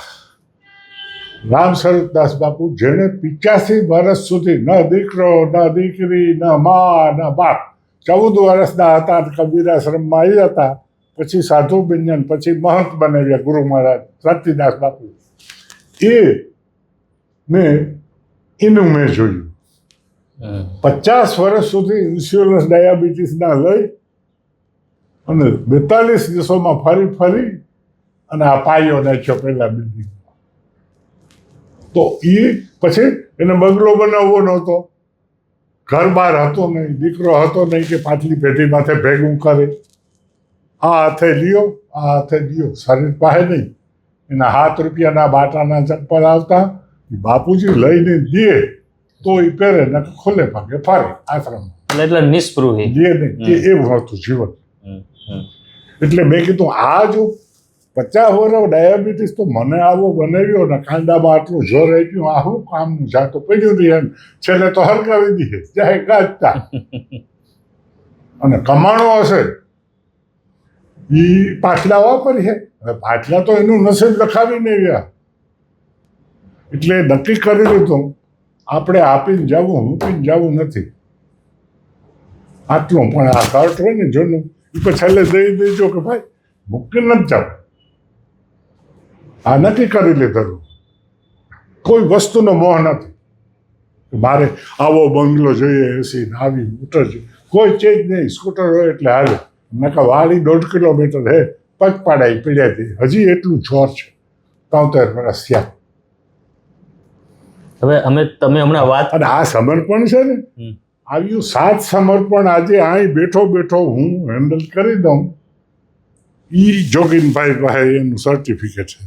રામ સ્વરૂપદાસ બાપુ, જેણે 85 વર્ષ સુધી ન દીકરો ન દીકરી ન મા ન બાપ, 14 વર્ષના હતા કબીરાશ્રમમાં આવ્યા હતા, પછી સાધુ બન્યા, પછી મહંત બનાવ્યા ગુરુ મહારાજ શાંતિદાસ બાપુ. એનું મેં જોયું. હમ. 50 વર્ષ સુધી ઇન્સ્યોરન્સ ડાયાબિટીસના લઈ અને 42 દેશોમાં ફરી અને આ પાયો નાખ્યો પહેલા બિલ્ડિંગ. તો એ પછી એને બંગલો બનાવવો નહોતો, ઘર બાર હતો નહીં, દીકરો હતો નહીં કે પાછલી પેઢી માથે ભેગું કરે. આ હાથે લ્યો, આ હાથે લ્યો, શરીર પાસે નહીં. એના 7 રૂપિયાના બાટાના ચપ્પલ આવતા, એ બાપુજી લઈને દે તો એ પહેરે ને ખુલ્લે પગે ફરે આશ્રમમાં. એટલે નિસ્પૃહી. દે નહીં, એવું હતું જીવન. હમ, હમ. એટલે મેં કીધું આ જો 50 વર્ષ ડાયાબિટીસ તો મને આવો બનાવ્યો ને કાંડામાં આટલું જોર આપ્યું, આ શું કામનું જાતો પડ્યું નહીં, એમ છેલ્લે તો હરગાવી દીધે ચાહે ગાજતા. અને કમાણો હશે એ પાછલા વાપરી છે. હવે પાછલા તો એનું નસીબ લખાવીને ગયા. એટલે નક્કી કરી લીધું આપણે આપીને જવું, મૂકીને જવું નથી. આટલું પણ આ કર્ટ હોય ને જોનું એ પછી છેલ્લે દઈ દેજો કે ભાઈ મૂકીને નથી જાવ. આ નક્કી કરી લીધેલું. કોઈ વસ્તુનો મોહ નથી. મારે આવો બંગલો જોઈએ, એસી આવી સ્કૂટર જોઈએ, કોઈ ચીજ નહીં. સ્કૂટર હોય એટલે હાલે. નકા વાળી 1.5 કિલોમીટર હે, પગપાળા પીડ્યાથી હજી એટલું જોર છે. 73 વર્ષ થયા. હવે તમે હમણાં વાત. અને આ સમર્પણ છે ને, હમ. આવ્યું 7 સમર્પણ આજે અહીં બેઠો હું હેન્ડલ કરી દઉં. ઈ જોગીનભાઈ પાસે એનું સર્ટિફિકેટ છે.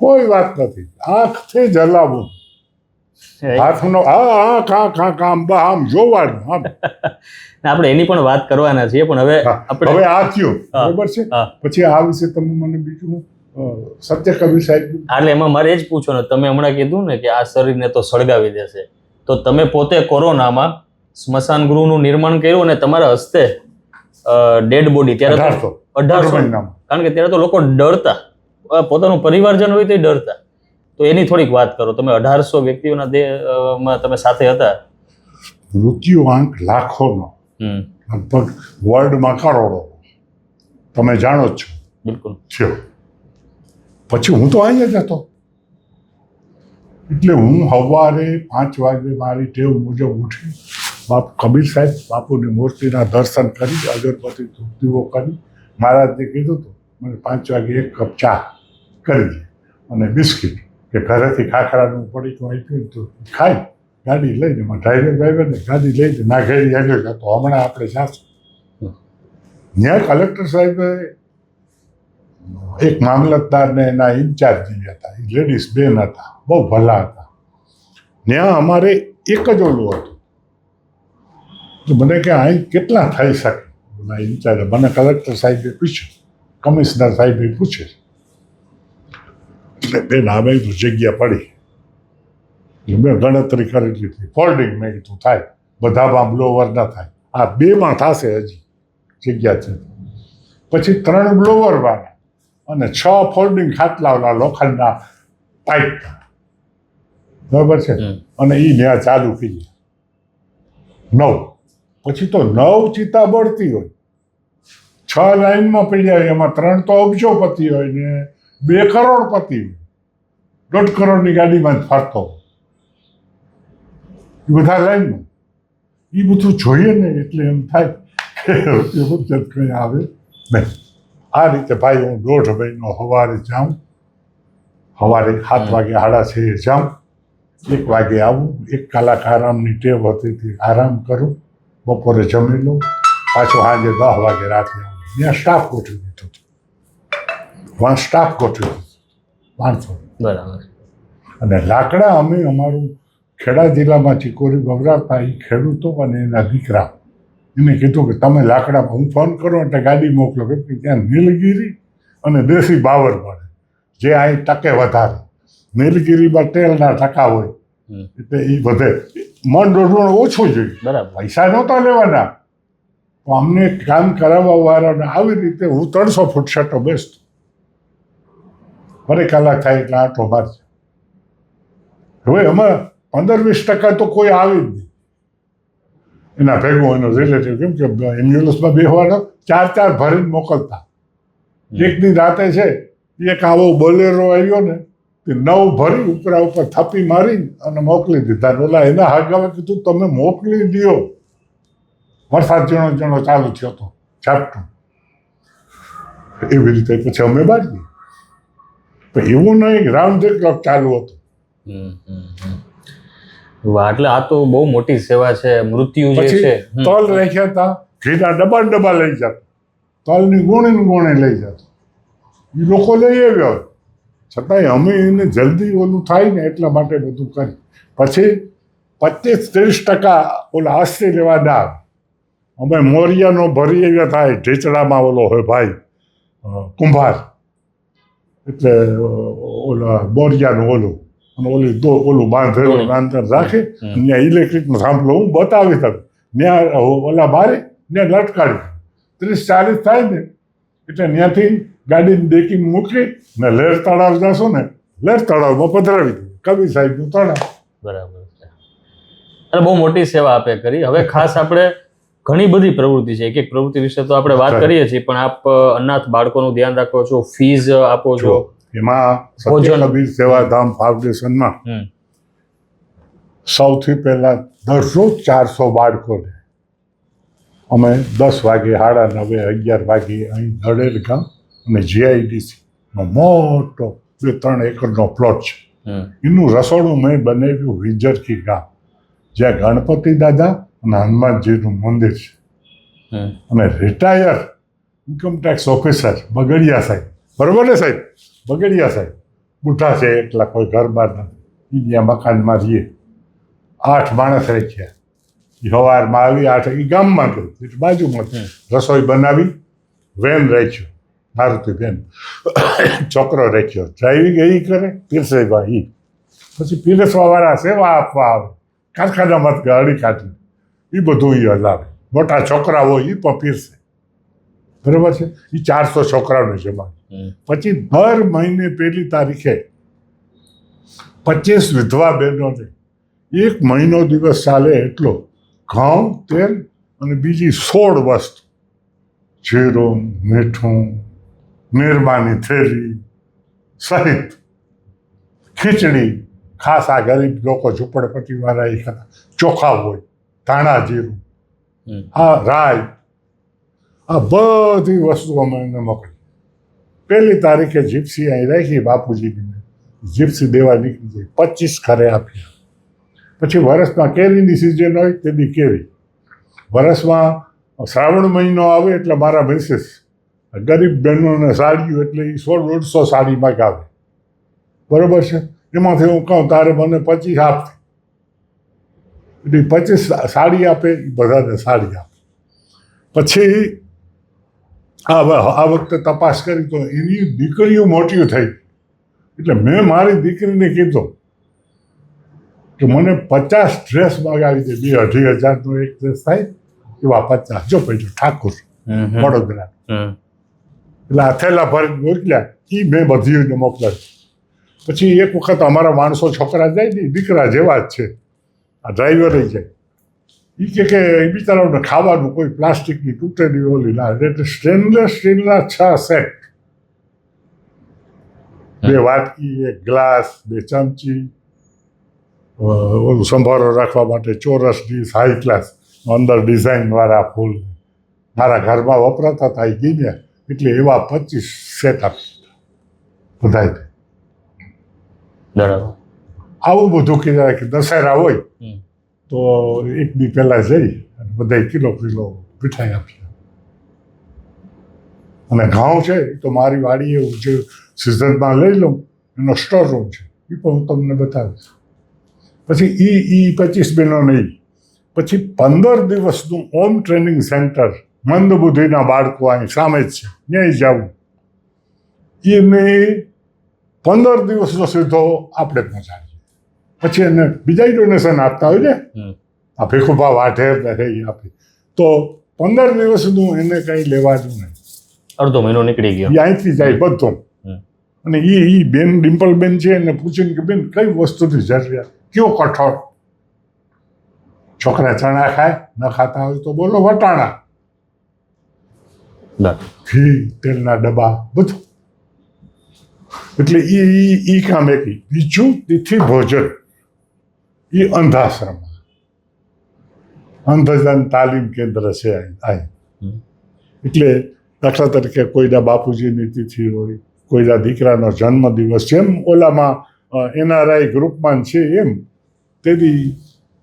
કોઈ વાત નથી. આંખથી જ હલાવું, હાથનો કામ આમ જોવાનું. આમ આપણે એની પણ વાત કરવાના છીએ, પણ હવે આપણે હવે આ થયું બરોબર છે. હા. પછી આ વિશે તમે મને બીજું સત્ય કવિ સાહેબ, એટલે એમાં મારે એ જ પૂછવાનું, તમે હમણાં કીધું ને કે આ શરીરને તો સળગાવી દેશે, તો તમે પોતે કોરોનામાં સ્મશાન ગૃહનું નિર્માણ કર્યું અને તમારા હસ્તે ડેડ બોડી, ત્યારે 1800, કારણ કે ત્યારે તો લોકો ડરતા, પોતાનું પરિવારજન હોય તો ડરતા. તો એની થોડીક વાત કરો. તમે 1800 વ્યક્તિઓના દેહમાં તમે સાથે હતા. મૃત્યુ આંક લાખોનો, લગભગ વર્લ્ડમાં કરોડો, તમે જાણો જ છો. બિલકુલ. થયો. પછી હું તો અહીંયા જ હતો. એટલે હું સવારે 5 વાગે મારી ટેવ મુજબ ઉઠી, કબીર સાહેબ બાપુની મૂર્તિના દર્શન કરી, અગરબત્તી ધૂપદીવો કરી, મહારાજને કીધું હતું મને 5 વાગે 1 કપ ચા કરી દે અને બિસ્કિટ કે ઘરેથી ખાખરાનું પડીકું આપ્યું તો ખાઈ ગાડી લઈને ડ્રાઈવરને ગાડી લઈને નાઘેરી આવ્યો હતો. હમણાં આપણે જાશું. ત્યાં કલેક્ટર સાહેબે એક મામલતદારને એના ઇન્ચાર્જ હતા, એ લેડીઝ બેન હતા, બહુ ભલા હતા. ત્યાં અમારે એક જ ઓલું હતું. તો મને કે અહીં કેટલા થઈ શકે? ઓલા ઇન્ચાર્જે મને કલેક્ટર સાહેબે પૂછ્યું, કમિશનર સાહેબે પૂછ્યું. એટલે બેન આ બાજુ જગ્યા પડી. મેં ગણતરી કરી લીધી. ફોલ્ડિંગ મેં કીધું થાય, બધામાં બ્લોવર ન થાય, આ 2માં થશે હજી જગ્યા છે. પછી 3 બ્લોવર વાળા અને 6 ફોલ્ડિંગ ખાટલાવાળા લોખંડના પાઇપ, બરાબર છે. અને એ ત્યાં ચાલુ કરી 9. પછી તો 9 ચિતા બળતી હોય, 6 લાઈનમાં પડ્યા હોય, એમાં 3 તો અબજોપતિ હોય ને 2 કરોડપતિ હોય. 1.5 કરોડની ગાડીમાં જ ફરતો એ બધા લાઈનમાં. એ બધું જોઈએ ને એટલે એમ થાય કે એ બધું કંઈ આવે નહીં. આ રીતે ભાઈ હું 1.5 મહિનો સવારે જાઉં, સવારે 7 વાગે 6:30 જાઉં, 1 વાગે આવું, 1 કલાક આરામની ટેવ હતી તે આરામ કરું, બપોરે જમી લઉં, પાછું સાંજે 10 વાગે રાતે આવું. ત્યાં સ્ટાફ ગોઠવી દીધો હતો, સ્ટાફ ગોઠવી દીધો માણસો. બરાબર. અને લાકડા અમે અમારું ખેડા જિલ્લામાં ચીકોરી વવરાવતા એ ખેડૂતો અને એના દીકરા એને કીધું કે તમે લાકડામાં હું ફોન કરું એટલે ગાડી મોકલો, કેમ કે ત્યાં નીલગીરી અને દેશી બાવર મળે, જે અહીં ટકે વધારે. નીલગીરીમાં તેલના ટકા હોય એટલે એ વધે, મણ દોઢ ઓછું જોઈએ. બરાબર. પૈસા નહોતા લેવાના, તો અમને કામ કરાવવા વાળાને આવી રીતે હું 300 ફૂટ છતો બેસતો, અરે કલાક થાય એટલે આટલો મારશે. હવે એમાં 15-20% તો કોઈ આવી જ નહીં, એના ભેગું એનો રિલેટિવ, કેમ કે એમ્બ્યુલન્સમાં બેસવાનો 4 ભરીને મોકલતા. એકની રાતે છે એક આવો બોલેરો આવ્યો ને તે 9 ભરી ઉપરા ઉપર થપ્પી મારી અને મોકલી દીધા. ઓલા એના હગાવે કીધું તમે મોકલી દો. વરસાદ ઝીણો ચાલુ થયો હતો, ઝાપટું. એવી રીતે પછી અમે બાળીએ. પણ એવું નહીં રાઉન્ડ ધ ક્લોક ચાલુ હતું. વાહ, એટલે આ તો બહુ મોટી સેવા છે. મૃત્યુ જે પછી છે, તલ રાખ્યા હતા, ઘીના ડબ્બા લઈ જતા, તલની ગુણે લઈ જતા, એ લોકો લઈ આવ્યા. છતાંય અમે એને જલ્દી ઓલું થાય ને એટલા માટે બધું કરી. પછી 25-30% ઓલા અસ્થિ લેવા દાવ અમે મોરિયાનો ભરી આવ્યા થાય. ઢીચડામાં ઓલો હોય ભાઈ કુંભાર, એટલે ઓલા મોરિયાનું ઓલું અને ઓલું બાંધેલું અંદર રાખે, ત્યાં ઇલેક્ટ્રિકનો થાંભલો હું બતાવી શકું, ત્યાં ઓલા બારે ત્યાં લટકાડી 30-40 થાય ને એટલે ત્યાંથી ગાડીની ડેકી મૂકી ને લેર તળાવ જશો ને, લેર તળાવમાં પધરાવી દીધું, કબીર સાહેબનું તળાવ. બરાબર છે. એટલે બહુ મોટી સેવા આપે કરી. હવે ખાસ આપણે ઘણી બધી પ્રવૃત્તિ છે, એક પ્રવૃત્તિ વિશે તો આપણે વાત કરીએ છીએ, પણ આપ અનાથ બાળકોનું ધ્યાન રાખો છો, ફીઝ આપો છો. એમાં સત્ય કબીર સેવાધામ ફાઉન્ડેશનમાં સૌથી પહેલા દરરોજ 400 બાળકોને અમે 10 વાગે 9:30 11 વાગે અહીં દડેલ ગામ અને જીઆઈડીસી મોટો 2-3 એકરનો પ્લોટ છે, એનું રસોડું મેં બનાવ્યું વિજરકી ગામ, જ્યાં ગણપતિ દાદા અને હનુમાનજીનું મંદિર છે. અને રિટાયર ઇન્કમટેક્સ ઓફિસર બગડિયા સાહેબ, બરોબર ને સાહેબ, બગડિયા સાહેબ બુઢા છે, એટલા કોઈ ઘર બહાર નથી, ત્યાં મકાનમાં રહીએ. 8 માણસ રાખ્યા, સવારમાં આવી 8 એ ગામમાં ગયું, એટલે બાજુમાં રસોઈ બનાવી, વેન રાખ્યો, મારુતિ વેન, છોકરો રાખ્યો, ડ્રાઇવિંગ એ કરે, પીરસેવા એ, પછી પીરસવાવાળા સેવા આપવા આવે, કારખાનામાં ગાડી કાઢી એ બધું એ હલાવે, મોટા છોકરા હોય એ પણ પીરસે, બરાબર છે. એ 400 છોકરાઓને જમા. પછી દર મહિને 1 તારીખે 25 વિધવા બહેનોને 1 મહિનો દિવસ ચાલે એટલો ઘઉં, તેલ અને બીજી 16 વસ્તુ, જીરું, મીઠું, નિરમાની થેલી સહિત ખીચડી, ખાસ આ ગરીબ લોકો ઝૂંપડપટ્ટીવાળા એ ખાતા ચોખા હોય, ધાણા જીરું, આ રાઈ, આ બધી વસ્તુ અમે એને મોકલી. 1 તારીખે જીપ્સી અહીં રાખી બાપુજીની, જીપ્સી દેવા નીકળી જાય, 25 ઘરે આપ્યા. પછી વરસમાં કેરીની સિઝન હોય તેની કેરી, વરસમાં શ્રાવણ મહિનો આવે એટલે મારા મિસિસ ગરીબ બહેનોને સાડીઓ એટલે એ 100-150 સાડી મગાવે, બરાબર છે. એમાંથી હું કહું તારે મને 25 આપે, એટલે 25 સાડી આપે, એ બધાને સાડી આપે. પછી આ વખતે તપાસ કરી તો એની દીકરીઓ મોટી થઈ, એટલે મેં મારી દીકરીને કીધું કે મને 50 ડ્રેસ મગાવી દે, 2-2,500નો એક ડ્રેસ થાય એવા 50, જો પૈસો ઠાકુર વડોદરા, એટલે આ થેલા ભરીને મોકલ્યા. એ મેં બધીને મોકલાવી. પછી એક વખત અમારા માણસો છોકરા જાય ને, દીકરા જેવા જ છે, આ ડ્રાઈવરે જાય, એ કે બિચારાઓને ખાવાનું કોઈ પ્લાસ્ટિકની તૂટેલી ઓલી ના, એટલે સ્ટેનલેસ સ્ટીલના 6 સેટ, 2 વાટકી, 1 ગ્લાસ, 2 ચમચી, ઓલું સંભારો રાખવા માટે ચોરસ ડીશ હાઈ ક્લાસ, અંદર ડિઝાઇનવાળા ફૂલ મારા ઘરમાં વપરાતા હતા એ ગીમ્યા એટલે એવા 25 સેટ આપી બધાને. બરાબર. આવું બધું કીધા કે દશેરા હોય હમ. તો એક દી પહેલાં જઈ અને બધા કિલો મીઠાઈ આપી. અને ઘઉં છે એ તો મારી વાડીએ જે સિઝનમાં લઈ લઉં એનો સ્ટોર રૂમ છે એ પણ હું તમને બતાવીશ. પછી એ 25 બહેનો નહીં, પછી 15 દિવસનું હોમ ટ્રેનિંગ સેન્ટર મંદબુદ્ધિના બાળકો અહીં સામે જ છે ત્યાં જવું. એને 15 દિવસનો સીધો આપણે પહોંચાડીએ. પછી એને બીજા ડોનેશન આપતા હોય ને આ ભીખુભા વાઢેર ને એ આપે તો 15 દિવસનું એને કંઈ લેવાનું નહીં. અડધો મહિનો નીકળી ગયો. એ અહીંથી જાય બધું. અને એ બેન ડિમ્પલબેન છે એને પૂછીને કે બેન કઈ વસ્તુની જરૂરિયાત, કયો કઠોળ, છોકરા ચણા ખાય ન ખાતા હોય તો બોલો વટાણા, ઘી તેલના ડબ્બા બધું. એટલે એ કામ એક. બીજું તિથિ ભોજન એ અંધાશ્રમ અંધજન તાલીમ કેન્દ્ર છે અહીં. એટલે દાખલા તરીકે કોઈના બાપુજીની તિથિ હોય, કોઈના દીકરાનો જન્મદિવસ, જેમ ઓલામાં NRI ગ્રુપમાં છે એમ તેથી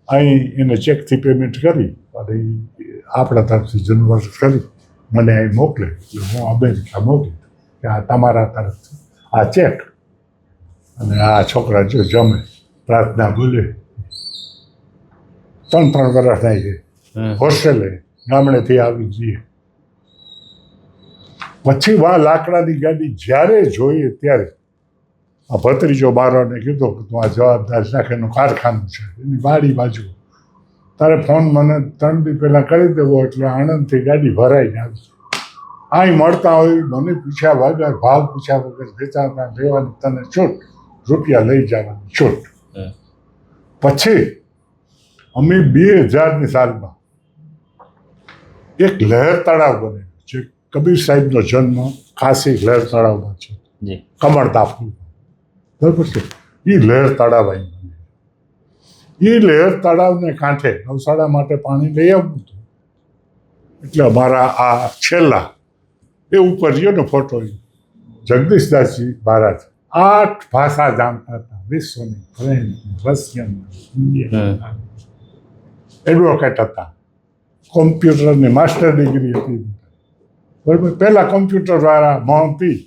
અહીં એને ચેકથી પેમેન્ટ કરી અને આપણા તરફથી જન્મદિવસ કરી મને અહીં મોકલે એટલે હું અમેરિકા મોકલી કે આ તમારા તરફથી આ ચેક અને આ છોકરા જો જમે પ્રાર્થના બોલે. 3 વર્ષ થાય છે હોસ્ટેલે ગામડેથી આવી જઈએ. પછી વાં લાકડાની ગાડી જ્યારે જોઈએ ત્યારે આ ભત્રીજો બારોને કીધો કે તું આ જવાબદાર શાખેનું કારખાનું છે એની વાડી બાજુ તારે ફોન મને 3 દી પહેલાં કરી દેવો એટલે આણંદથી ગાડી ભરાઈને આવી. અહીં મળતા હોય મને પૂછ્યા વગર ભાવ પૂછ્યા વગર વેચાતા લેવાની તને છૂટ, રૂપિયા લઈ જવાની છૂટ. પછી અમે 2000ની સાલમાં એક લહેર તળાવ બને જે કબીર સાહેબનો જન્મ ખાસી લહેર તળાવમાં છે, કમળતા ફૂલ બરાબર છે. એ લહેર તળાવ અહીં બને. એ લહેર તળાવને કાંઠે નવસાડા માટે પાણી લઈ આવવું હતું. એટલે અમારા આ છેલ્લા એ ઉપર ગયો ને ફોટો જગદીશદાસજી મહારાજ 8 ભાષા જાણતા હતા વિશ્વની, ફ્રેન્ચ, રશિયન, ઇન્ડિયન, એડવોકેટ હતા, કોમ્પ્યુટરની માસ્ટર ડિગ્રી હતી બરાબર. પહેલા કોમ્પ્યુટર વાળા મોહંતી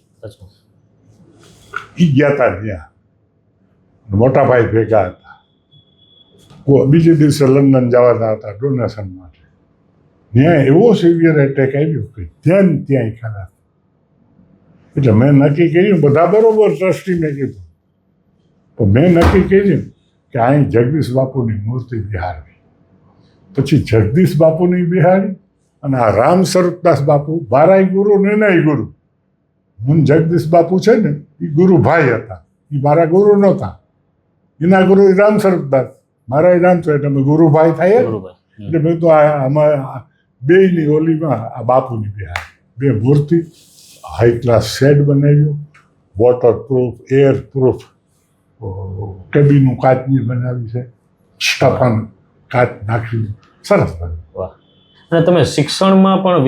એ ગયા હતા ત્યાં, મોટા ભાઈ ભેગા હતા. બીજે દિવસે લંડન જવાના હતા ડોનેશન માટે. ત્યાં એવો સિવિયર એટેક આવ્યો કે ત્યાં ખરા. એટલે મેં નક્કી કર્યું, બધા બરોબર ટ્રસ્ટીને કીધું, તો મેં નક્કી કર્યું કે અહીં જગદીશ બાપુની મૂર્તિ બિહારવી. પછી જગદીશ બાપુની બિહારી અને આ રામ સ્વરૂપદાસ બાપુ બારાય ગુરુ ને નહીં ગુરુ. હું જગદીશ બાપુ છે ને એ ગુરુભાઈ હતા, એ મારા ગુરુ નહોતા. એના ગુરુ રામ સ્વરૂપદાસ, મારા રામ સ્વરૂપ, એટલે ગુરુભાઈ થાય. એટલે મેં તો આમાં બેયની ઓલીમાં આ બાપુની બિહારી 2 મૂર્તિ, હાઈ ક્લાસ શેડ બનાવ્યો, વોટર પ્રૂફ, એર પ્રૂફ, કેબિનું કાચની બનાવી છે, સ્ટફન કાચ નાખી સરસ બન્યું. અને તમે શિક્ષણમાં પણ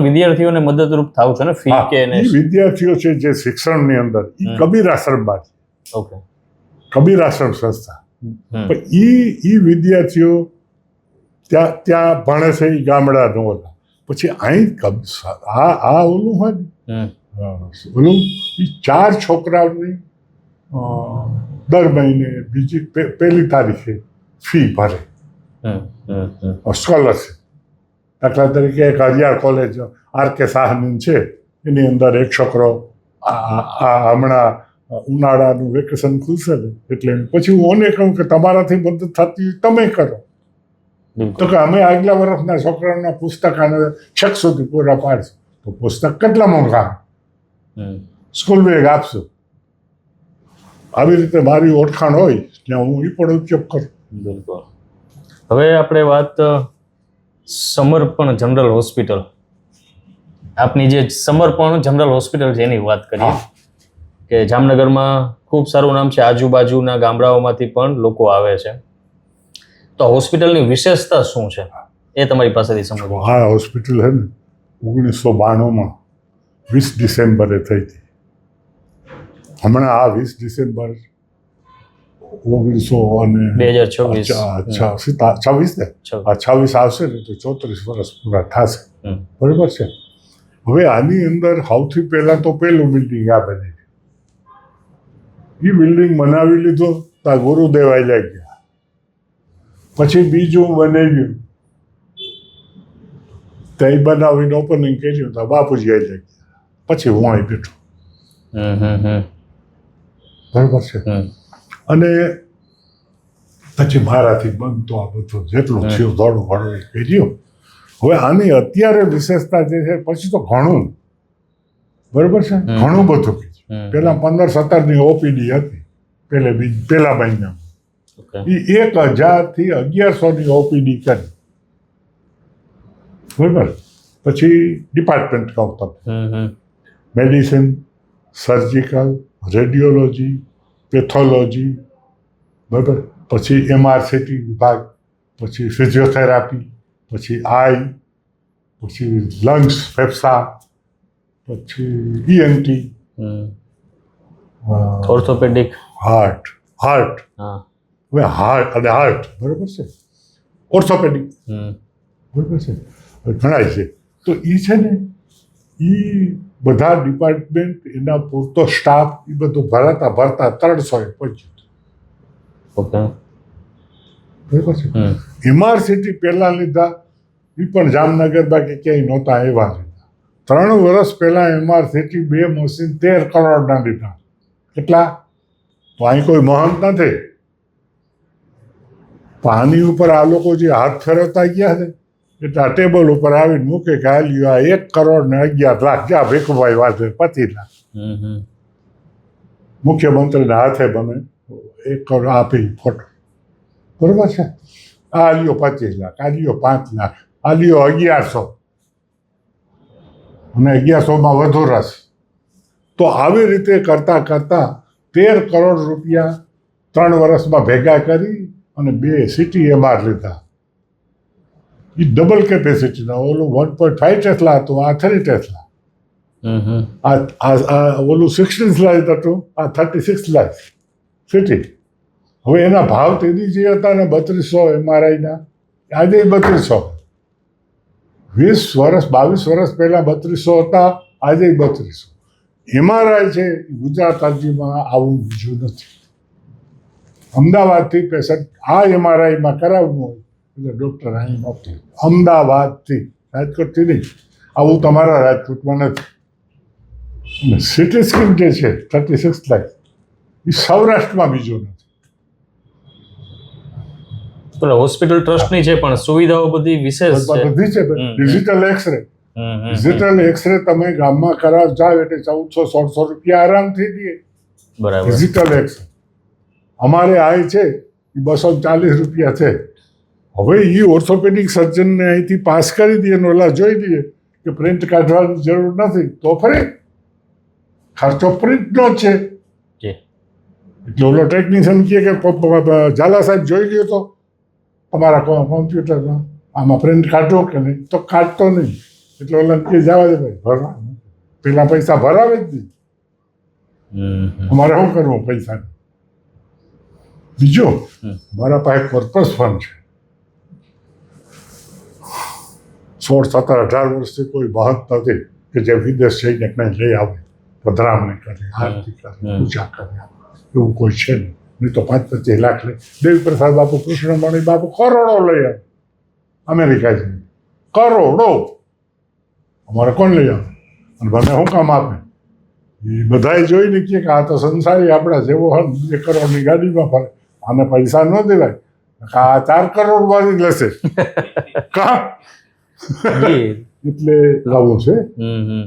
વિદ્યાર્થીઓને મદદરૂપ થાવ છો ને? ફી કે વિદ્યાર્થીઓ છે જે શિક્ષણની અંદર એ કબીર આશ્રમમાં છે. ઓકે. કબીર આશ્રમ સંસ્થા. પણ એ વિદ્યાર્થીઓ ત્યાં ભણે છે એ ગામડાનો ઓલા. પછી અહીં આ ઓલું હોય ને ઓલું એ 4 છોકરાઓની દર મહિને પહેલી તારીખે ફી ભરે, સ્કોલરશીપ. દાખલા તરીકે એક હરિયાળ કોલેજ RK શાહની છે, એની અંદર એક છોકરો હમણાં ઉનાળાનું વેકેશન ખુલશે ને એટલે પછી હું ઓને કહું કે તમારાથી મદદ થતી તમે કરો. તો કે અમે આગલા વર્ષના છોકરાઓના પુસ્તકાને છેક સુધી પૂરા પાડશું. તો પુસ્તક કેટલા મોંઘા, સ્કૂલ બેગ આપશું. આવી રીતે મારી ઓળખાણ હોય ત્યાં હું એ પણ ઉપયોગ કરું. બિલકુલ. હવે આપણે વાત સમર્પણ જનરલ હોસ્પિટલ, આપની જે સમર્પણ જનરલ હોસ્પિટલ છે એની વાત કરીએ કે જામનગરમાં ખૂબ સારું નામ છે, આજુબાજુના ગામડાઓમાંથી પણ લોકો આવે છે. તો હોસ્પિટલની વિશેષતા શું છે એ તમારી પાસેથી સમજો. આ હોસ્પિટલ છે ને 1992માં 20 ડિસેમ્બરે થઈ હતી. હમણાં આ 20 ડિસેમ્બર 2026. 26 ને આ 26 આવશે ને તો 34 વર્ષ પૂરા થશે. બરોબર છે. હવે આની અંદર સૌથી પહેલા તો પેલું બિલ્ડિંગ આ બની. એ બિલ્ડિંગ બનાવી લીધો ત્યાં ગુરુદેવ આવી ગયા. પછી બીજું બનાવ્યું ત્યાં બનાવીને ઓપનિંગ કર્યું તો બાપુજી આવી ગયા. પછી હું અહીં બેઠો. બરોબર છે. અને પછી મારાથી બનતો આ બધું જેટલું થયું થોડું ઘણું કર્યું. હવે આની અત્યારે વિશેષતા જે છે પછી તો ઘણું બરોબર છે ઘણું બધું કર્યું. પેલા 15-17 ઓપીડી હતી પેલા મહિનામાં. એ 1000 થી 1100 ઓપીડી કરી. બરોબર. પછી ડિપાર્ટમેન્ટ કહું તમે મેડિસિન, સર્જિકલ, રેડિયોલોજી, પેથોલોજી, બરાબર. પછી MRCT વિભાગ, પછી ફિઝિયોથેરાપી, પછી આઈ, પછી લંગ્સ, ફેફસા, પછી ENT, ઓર્થોપેડિક, હાર્ટ. હવે હાર્ટ બરાબર છે. ઓર્થોપેડિક બરાબર છે. ઘણા છે. તો એ છે ને એ બધા ડિપાર્ટમેન્ટ એના પૂરતો સ્ટાફ એ બધું ભરતા 300 પહોંચ્યું. ઓકે. બરાબર છે. MRCT પહેલાં લીધા એ પણ જામનગર બાકી ક્યાંય નહોતા એવા લીધા. 3 વર્ષ પહેલાં MRCT 2 મશીન 13 કરોડના લીધા. કેટલા? તો અહીં કોઈ મહંત નથી. પાણી ઉપર આ લોકો જે હાથ ફેરવતા ગયા છે એટલે આ ટેબલ ઉપર આવીને મૂકે કે હાલ્યું આ 1 કરોડ ને 11 લાખ જ્યાં ભીખુભાઈ વાંચે 25 લાખ. મુખ્યમંત્રીના હાથે બને 1 કરોડ આપી ફોટો. બરોબર છે. આ લ્યો 25 લાખ, આ લ્યો 5 લાખ, આ લ્યો 1100 અને 1100માં વધુ રસ. તો આવી રીતે કરતાં 13 કરોડ રૂપિયા 3 વર્ષમાં ભેગા કરી અને 2 CTMR લીધા. એ ડબલ કેપેસિટીના. ઓલું 1.5 ટેસ્લા હતું, આ 3 ટેસ્લા. આ ઓલું 16 લાખ હતું, આ 36 લાખ સિટી. હવે એના ભાવ તેની જે હતા ને 3200 MRIના, આજે 3200. 22 વર્ષ પહેલાં 3200 હતા, આજે 3200. MRI છે ગુજરાત રાજ્યમાં આવું બીજું નથી. અમદાવાદથી પેશન્ટ આ MRIમાં કરાવવું હોય એટલે ડૉક્ટર અહીં મોકલે. અમદાવાદથી, રાજકોટથી નહીં. આવું તમારા રાજકોટમાં નથી. અને સિટી સ્કેન જે છે 36 લાખ એ સૌરાષ્ટ્રમાં બીજો નથી. હોસ્પિટલ ટ્રસ્ટની છે પણ સુવિધાઓ બધી વિશેષ છે. બધી છે. Digital x ray. ડિજિટલ એક્સરે તમે ગામમાં કરાવ જાવ એટલે 1400-1600 રૂપિયા આરામથી દે. બરાબર. ડિજિટલ એક્સરે અમારે આ છે એ 240 રૂપિયા છે. હવે એ ઓર્થોપેડિક સર્જનને અહીંથી પાસ કરી દઈએ ને ઓલા જોઈ લઈએ કે પ્રિન્ટ કાઢવાની જરૂર નથી તો ફરી ખર્ચો પ્રિન્ટનો જ છે. એટલે ઓલો ટેકનિશિયન કહે કે ઝાલા સાહેબ જોઈ લ્યો તો તમારા કોમ્પ્યુટરમાં આમાં પ્રિન્ટ કાઢો કે નહીં, તો કાઢતો નહીં. એટલે ઓલા કે જવા દે ભાઈ, ભરવા પેલા પૈસા ભરાવે જ નહીં. અમારે શું કરવું પૈસા? બીજું મારા પાસે પર્પઝ ફંડ છે. 16, 17, 18 વર્ષથી કોઈ મહંત નથી કે જે વિદેશ જઈને કંઈ લઈ આવે, પધરામણી કરે, આરતી કરે, પૂજા કરે. એવું કોઈ છે નહીં. નહીં તો 5-25 લાખ લે. દેવીપ્રસાદ બાપુ, કૃષ્ણમણી બાપુ કરોડો લઈ આવે અમેરિકા જઈને. કરોડો. અમારે કોણ લઈ આવે? અને મને શું કામ આપે? એ બધાએ જોઈને કહે કે આ તો સંસારી આપણા જેવો હોય 2 કરોડની ગાડીમાં ફરે, આને પૈસા ન દેવાય. આ 4 કરોડમાંથી લેશે કા? એટલે આવું છે.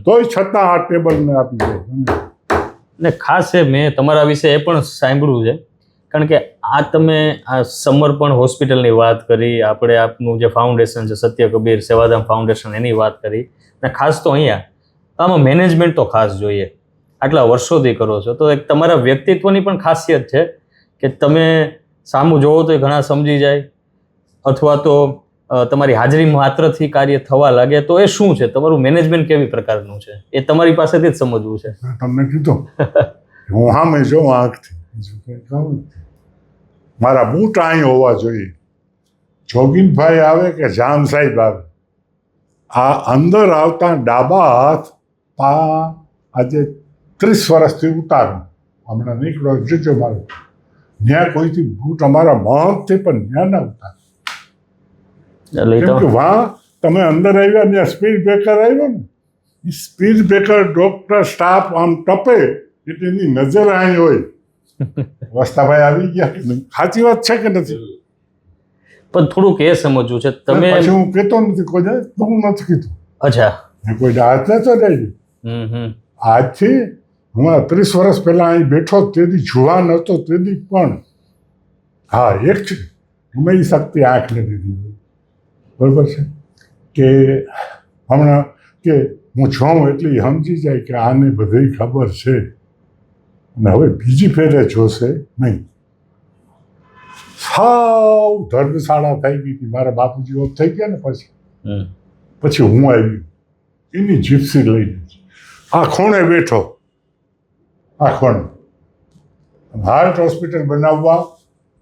તોય છતાં આ ટેબલને આપી દે. ને ખાસ છે મેં તમારા વિશે એ પણ સાંભળ્યું છે, કારણ કે આ તમે આ સમર્પણ હોસ્પિટલની વાત કરી, આપણે આપનું જે ફાઉન્ડેશન છે સત્ય કબીર સેવાધામ ફાઉન્ડેશન એની વાત કરી, અને ખાસ તો અહીંયા આમાં મેનેજમેન્ટ તો ખાસ જોઈએ. આટલા વર્ષોથી કરો છો તો એક તમારા વ્યક્તિત્વની પણ ખાસિયત છે કે તમે સામું જોવો તો ઘણા સમજી જાય, અથવા તો તમારી હાજરી માત્રથી કાર્ય થવા લાગે તો એ શું છે? તમારું મેનેજમેન્ટ કેવી પ્રકારનું છે? એ તમારી પાસેથી જ સમજવું છે. તમને કીધું હું સામે જોઉં આંખથી, બીજું કંઈ કહું નથી. મારા બૂટ અહીં હોવા જોઈએ. જોગીનભાઈ આવે કે જામ સાહેબ આવે, આ અંદર આવતા ડાબા હાથ આજે 30 વર્ષથી ઉતારું. હમણાં નીકળો જોજો મારે ત્યાં કોઈથી બૂટ અમારા મહંતથી પણ ત્યાં ના ઉતાર. એટલે કેમ કે વાં તમે અંદર આવ્યા ત્યાં સ્પીડ બ્રેકર આવ્યો ને, એ સ્પીડ બ્રેકર ડોક્ટર સ્ટાફ આમ ટપે એટલે એની નજર અહીં હોય. વસ્તાભાઈ આવી ગયા કે નહીં? સાચી વાત છે કે નથી? પણ થોડુંક એ સમજવું છે તમે. પછી હું કહેતો નથી કોઈ જાય, હું નથી કીધું. અચ્છા. મેં કોઈ હાથ ન ચડાવી. આજથી હું 30 વર્ષ પહેલા અહીં બેઠો તેથી જુવાન હતો તેથી પણ હા એક છે ગમે એ શક્તિ આંખને દીધી. બરાબર છે કે હમણાં કે હું જોઉં એટલે એ સમજી જાય કે આને બધી ખબર છે અને હવે બીજી ફેરે જોશે નહીં. સાવ ધર્મશાળા થઈ ગઈ હતી. મારા બાપુજી ઓફ થઈ ગયા ને પછી હું આવી એની જીપ્સી લઈને આ ખૂણે બેઠો. આ ખૂણે હાર્ટ હોસ્પિટલ બનાવવા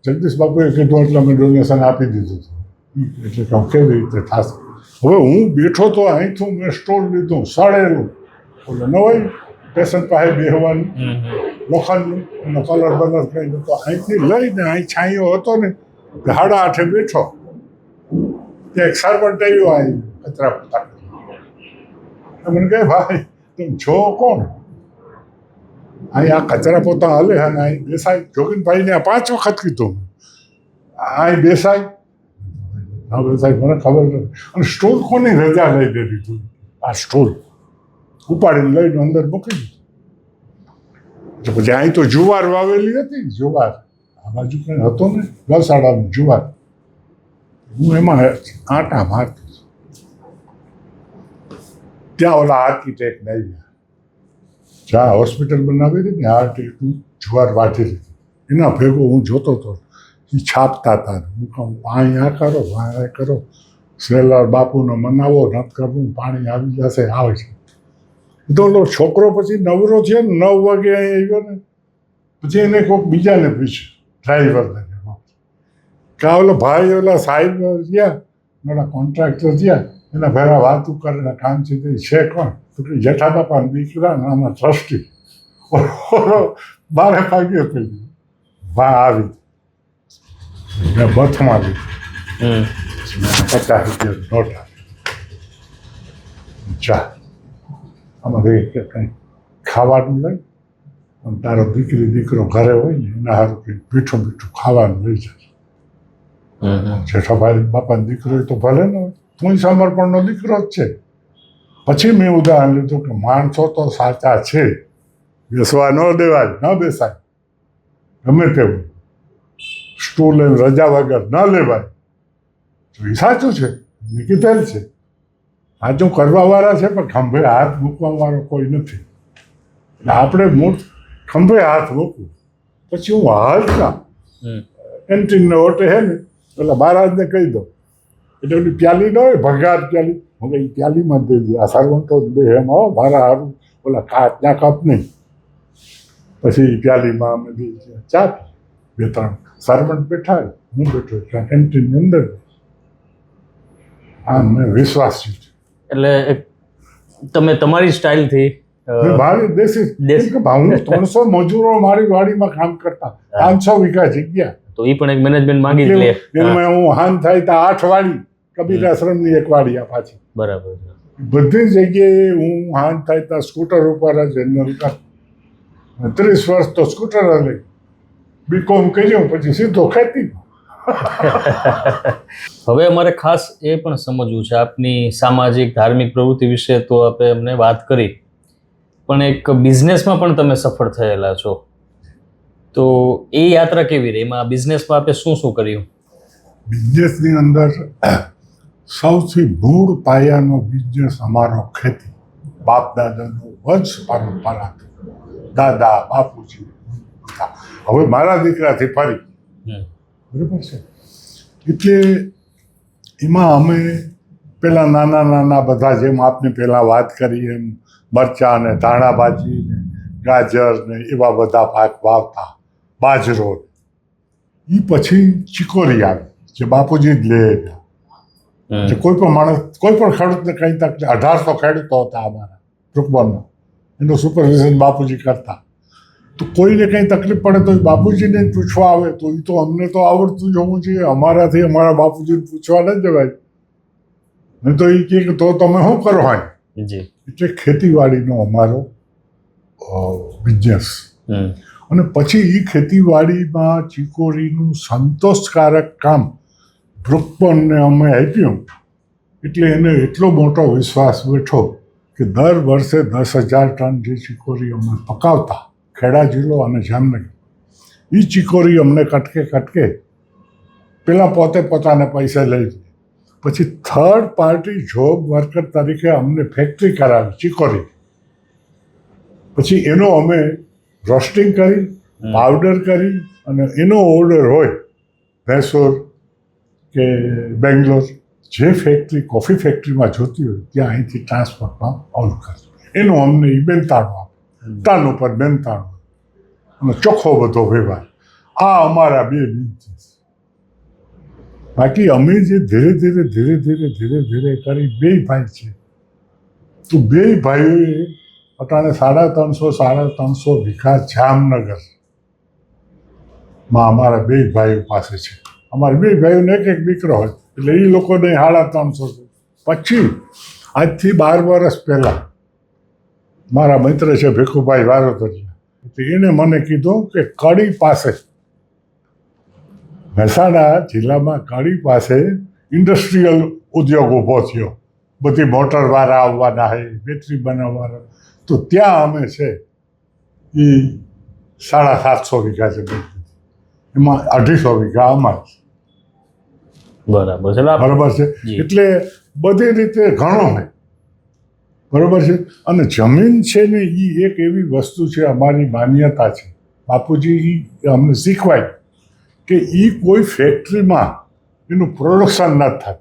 જગદીશ બાપુએ કીધું એટલે અમે ડોનેશન આપી દીધું હતું. એટલે કહું કેવી રીતે થશે. હવે હું બેઠો તો અહીંથી મેં સ્ટોલ લીધું સડેલું એટલે ન હોય પેશન્ટ પાસે બેસવાનું લોખંડનું એનો કલર બલર કરી દીધો. અહીંથી લઈને અહીં છાંયો હતો ને 8:30 બેઠો ત્યાં એક સર્વન્ટ આવ્યો અહીં કચરા પોતા. મને કહે ભાઈ તમે છો કોણ? અહીં આ કચરા પોતા હલે અને અહીં બેસાય. જોગીનભાઈને આ 5 વખત કીધું અહીં બેસાય. હા બેસાય મને ખબર નથી. અને સ્ટોલ કોની રજા લઈ દીધી તું? આ સ્ટોલ ઉપાડીને લઈને અંદર મૂકી દીધું. પછી અહીં તો જુવાર વાવેલી હતી. જુવાર આ બાજુ કંઈ હતો ને ગૌશાળાનું જુવાર. હું એમાં આટા મારતો. ત્યાં ઓલા આર્કિટેક્ટ આવ્યા. જ્યાં હોસ્પિટલ બનાવી હતી ને આર્કિટેક્ટનું જુવાર વાટી લીધી. એના ભેગો હું જોતો હતો. એ છાપતા હતા. હું કહું અહીંયા કરો આ કરો. શ્રેલાલ બાપુને મનાવો નથી કરવું પાણી આવી જશે આવે છે. તો ઓલો છોકરો પછી નવરો છે ને 9 વાગે અહીં આવ્યો ને પછી એને કોઈક બીજાને પૂછ્યું ડ્રાઈવરને કે ઓલો ભાઈ ઓલા સાહેબ ગયા ઓલા કોન્ટ્રાક્ટર ગયા એના ભેરા વાતું કરે કામ છે તે છે કોણ? તો કે જેઠા બાપાના દીકરા ને આમાં ટ્રસ્ટી. બારે ભાગ્યો પેલી વાહ આવી મેં બથમાં લીધી. 50 રૂપિયા નોટ આપી ચા અમારે કંઈ ખાવાનું લઈ અને તારો દીકરો ઘરે હોય ને એના સારું કંઈક મીઠું ખાવાનું લઈ જાય. જેઠાભાઈ બાપાનો દીકરો તો ભલે ને હોય હું સમર્પણનો દીકરો જ છે. પછી મેં ઉદાહરણ લીધું કે માણસો તો સાચા છે બેસવા ન દેવાય ન બેસાય ગમે તેવું સ્ટૂલ રજા વગર ન લેવાય તો એ સાચું છે કીધેલ છે. સાચું કરવાવાળા છે પણ ખંભે હાથ મૂકવાવાળો કોઈ નથી. આપણે ખંભે હાથ મૂકવું પછી હું હાલતા કેન્ટીનને ઓટે હે ને એટલે મહારાજને કહી દો એટલે ઓલી પ્યાલી ન હોય ભગાર પ્યાલી હું એ પ્યાલીમાં જ દઈ દે. આ સર્વન્ટો જ દે એમ હો મારા હારું ઓલા કાચના કપ નહીં. પછી પ્યાલીમાં અમે ચા 2-3 સર્વન્ટ બેઠા હું બેઠો કેન્ટીનની અંદર. આ મેં વિશ્વાસ છે. એટલે તમે તમારી સ્ટાઇલથી મારી દેશી હું 300 મજૂરો મારી વાડીમાં કામ કરતા 500 વીઘા જગ્યા. તો એ પણ એક મેનેજમેન્ટ માંગી જ લે. એમાં હું હાન થાય તો 8 વાડી કબીર આશ્રમની 1 વાડી આ પાછી બરાબર. બધી જગ્યાએ હું હાન થાય તો સ્કૂટર ઉપર જ જનરલ કર. 30 વર્ષ તો સ્કૂટર લઈ બીકોમ કર્યું પછી સીધો ખેતી. હવે અમારે ખાસ એ પણ સમજવું છે આપની સામાજિક ધાર્મિક પ્રવૃત્તિ વિશે તો આપણે અમને વાત કરી પણ એક બિઝનેસમાં પણ તમે સફળ થયેલા છો તો એ યાત્રા કેવી રહી? એમાં બિઝનેસમાં આપણે શું શું કર્યું? બિઝનેસની અંદર સૌથી મૂળ પાયાનો બિઝનેસ અમારો ખેતી. બાપ દાદાનો વંશ પરંપરા દાદા બાપુજી. હવે મારા દીકરાથી ફરી બરાબર છે એટલે એમાં અમે પેલા નાના નાના બધા જેમ આપને પહેલાં વાત કરી એમ મરચાં ને ધાણાભાજી ને ગાજર ને એવા બધા પાક વાવતા, બાજરો. એ પછી ચીકોરી આવી જે બાપુજી જ લે આવ્યા. જે કોઈ પણ માણસ, કોઈ પણ ખેડૂતને કંઈ તક 1800 ખેડૂતો હતા અમારા રૂકવામાં, એનું સુપરવિઝન બાપુજી કરતા. તો કોઈને કંઈ તકલીફ પડે તો બાપુજીને જ પૂછવા આવે. તો એ તો અમને તો આવડતું જ હોવું જોઈએ, અમારાથી અમારા બાપુજીને પૂછવા ન જવાય. નહીં તો એ કહે કે તો તમે શું કરો હોય. એટલે ખેતીવાડીનો અમારો બિઝનેસ. અને પછી એ ખેતીવાડીમાં ચીકોરીનું સંતોષકારક કામ બ્રુકબર્નને અમે આપ્યું. એટલે એને એટલો મોટો વિશ્વાસ બેઠો કે દર વર્ષે 10,000 ટન જે ચીકોરી અમે પકાવતા, ખેડા જિલ્લો અને જામનગર, એ ચીકોરી અમને કટકે પેલા પોતે પોતાને પૈસા લઈ જાય. પછી થર્ડ પાર્ટી જોબ વર્કર તરીકે અમને ફેક્ટરી કરાવી ચીકોરી. પછી એનો અમે રોસ્ટિંગ કરી, પાવડર કરી, અને એનો ઓર્ડર હોય મૈસૂર કે બેંગ્લોર, જે ફેક્ટરી કોફી ફેક્ટરીમાં જોતી હોય ત્યાં અહીંથી ટ્રાન્સપોર્ટમાં ઓલ કરે. એનું અમને એ બેનતાણું આપે, ટન ઉપર બેનતાણું, અને ચોખ્ખો બધો વ્યવહાર. આ અમારા બે બિઝનેસ. બાકી અમે જે ધીરે ધીરે કરી બે ભાઈ છે. તો બે ભાઈઓએ અટાણે 350 વીઘા જામનગરમાં અમારા બે ભાઈઓ પાસે છે. અમારા બે ભાઈઓને એક દીકરો હોય એટલે એ લોકોને 350. પછી આજથી 12 વર્ષ પહેલાં મારા મિત્ર છે ભીખુભાઈ વારોતરિયા, એને મને કીધું કે કડી પાસે, મહેસાણા જિલ્લામાં કડી પાસે ઇન્ડસ્ટ્રીયલ ઉદ્યોગ ઊભો થયો. બધી મોટરવાળા આવવાના છે, બેટરી બનાવવાના. તો ત્યાં અમે છે એ 750 વીઘા છે, એમાં 250 વીઘા અમારે. બરાબર છે. એટલે બધી રીતે ઘણો હોય. બરાબર છે. અને જમીન છે ને એ એક એવી વસ્તુ છે, અમારી માન્યતા છે, બાપુજી અમને શીખવાય કે એ કોઈ ફેક્ટરીમાં એનું પ્રોડક્શન નથી થતું.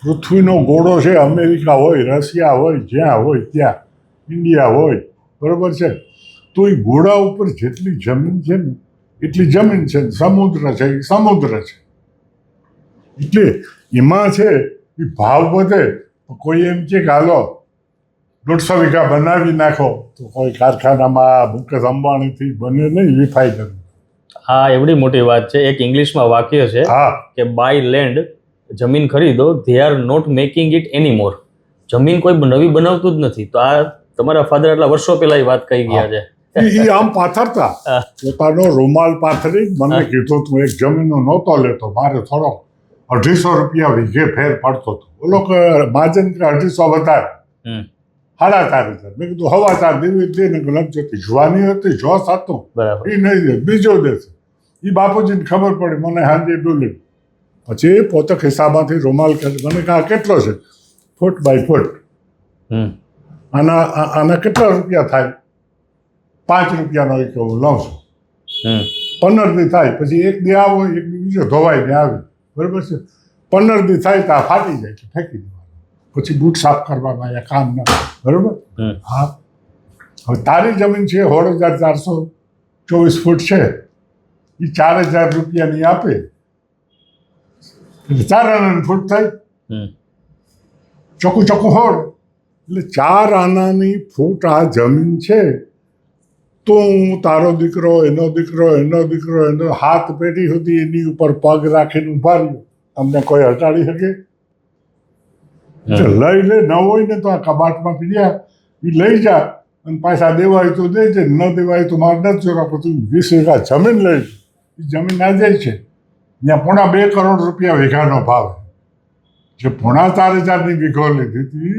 પૃથ્વીનો ગોળો છે, અમેરિકા હોય, રશિયા હોય, જ્યાં હોય ત્યાં, ઇન્ડિયા હોય, બરાબર છે. તો એ ગોળા ઉપર જેટલી જમીન છે ને એટલી જમીન છે, સમુદ્ર છે એ સમુદ્ર છે. એટલે એમાં છે એ ભાવ વધે તો કોઈ એમ કે હાલો 150 વીઘા બનાવી નાખો, તો કોઈ કારખાનામાં મુકેશ અંબાણીથી બને નહીં રિફાઇનરી. હા, એવડી મોટી વાત છે. એક ઇંગ્લિશમાં વાક્ય છે કે બાય લેન્ડ, જમીન ખરીદો, they are not making it any more. જમીન કોઈ નવી બનાવતું જ નથી. તો આ તમારા ફાધર એટલા વર્ષો પહેલા એ વાત કહી ગયા છે. એ આમ પાથરતા, પોતાનો રૂમાલ પાથરી મને કીધું તું એક જમીનનો નહોતો લેતો, મારે થોડો 250 રૂપિયા વીઘે ફેર પડતો હતો. ઓલો માજન કે 250 વધારે, 4,500. મેં કીધું 4,500 દેવી દે ને નથી જોતી. જોવાની હતી, જોશ હતું, એ નહીં દે, બીજો દેશે. એ બાપુજીને ખબર પડી, મને હાંજે બોલી. પછી પોતે ખિસ્સામાંથી રૂમાલ કરી મને કહા કેટલો છે, ફૂટ બાય ફૂટ. આના કેટલા રૂપિયા થાય? 5 રૂપિયાનો એક હું લઉં છું. 15 દી થાય, પછી એક દી આવો, એક દી બીજો ધોવાઈને આવે, બરાબર છે. 15 દી થાય તો આ ફાટી જાય એટલે ફેંકી દેવાનું. પછી બૂટ સાફ કરવામાં આવ્યા, કામ ના, બરાબર. હા, હવે તારી જમીન છે 16,424 ફૂટ છે, એ 4,000 રૂપિયાની આપે એટલે 4 આનાની ફૂટ થાય. ચોખ્ખું હોડ એટલે 4 આનાની ફૂટ આ જમીન છે. તો હું તારો દીકરો, એનો દીકરો, એનો હાથ પેઢી સુધી એની ઉપર પગ રાખીને ઉભા રહ્યો. તમને કોઈ હટાડી શકે? લઈ લે, ન હોય ને તો આ કબાટમાં પીડ્યા, એ લઈ જા, અને પાછા દેવાય તો દેજે, ન દેવાય તો મારે નથી જોવા. તું 20 વીઘા જમીન લઈ, એ જમીન આ જાય છે ત્યાં 2.5 કરોડ રૂપિયા વીઘાનો ભાવ. જે 4,500 વીઘો લીધી હતી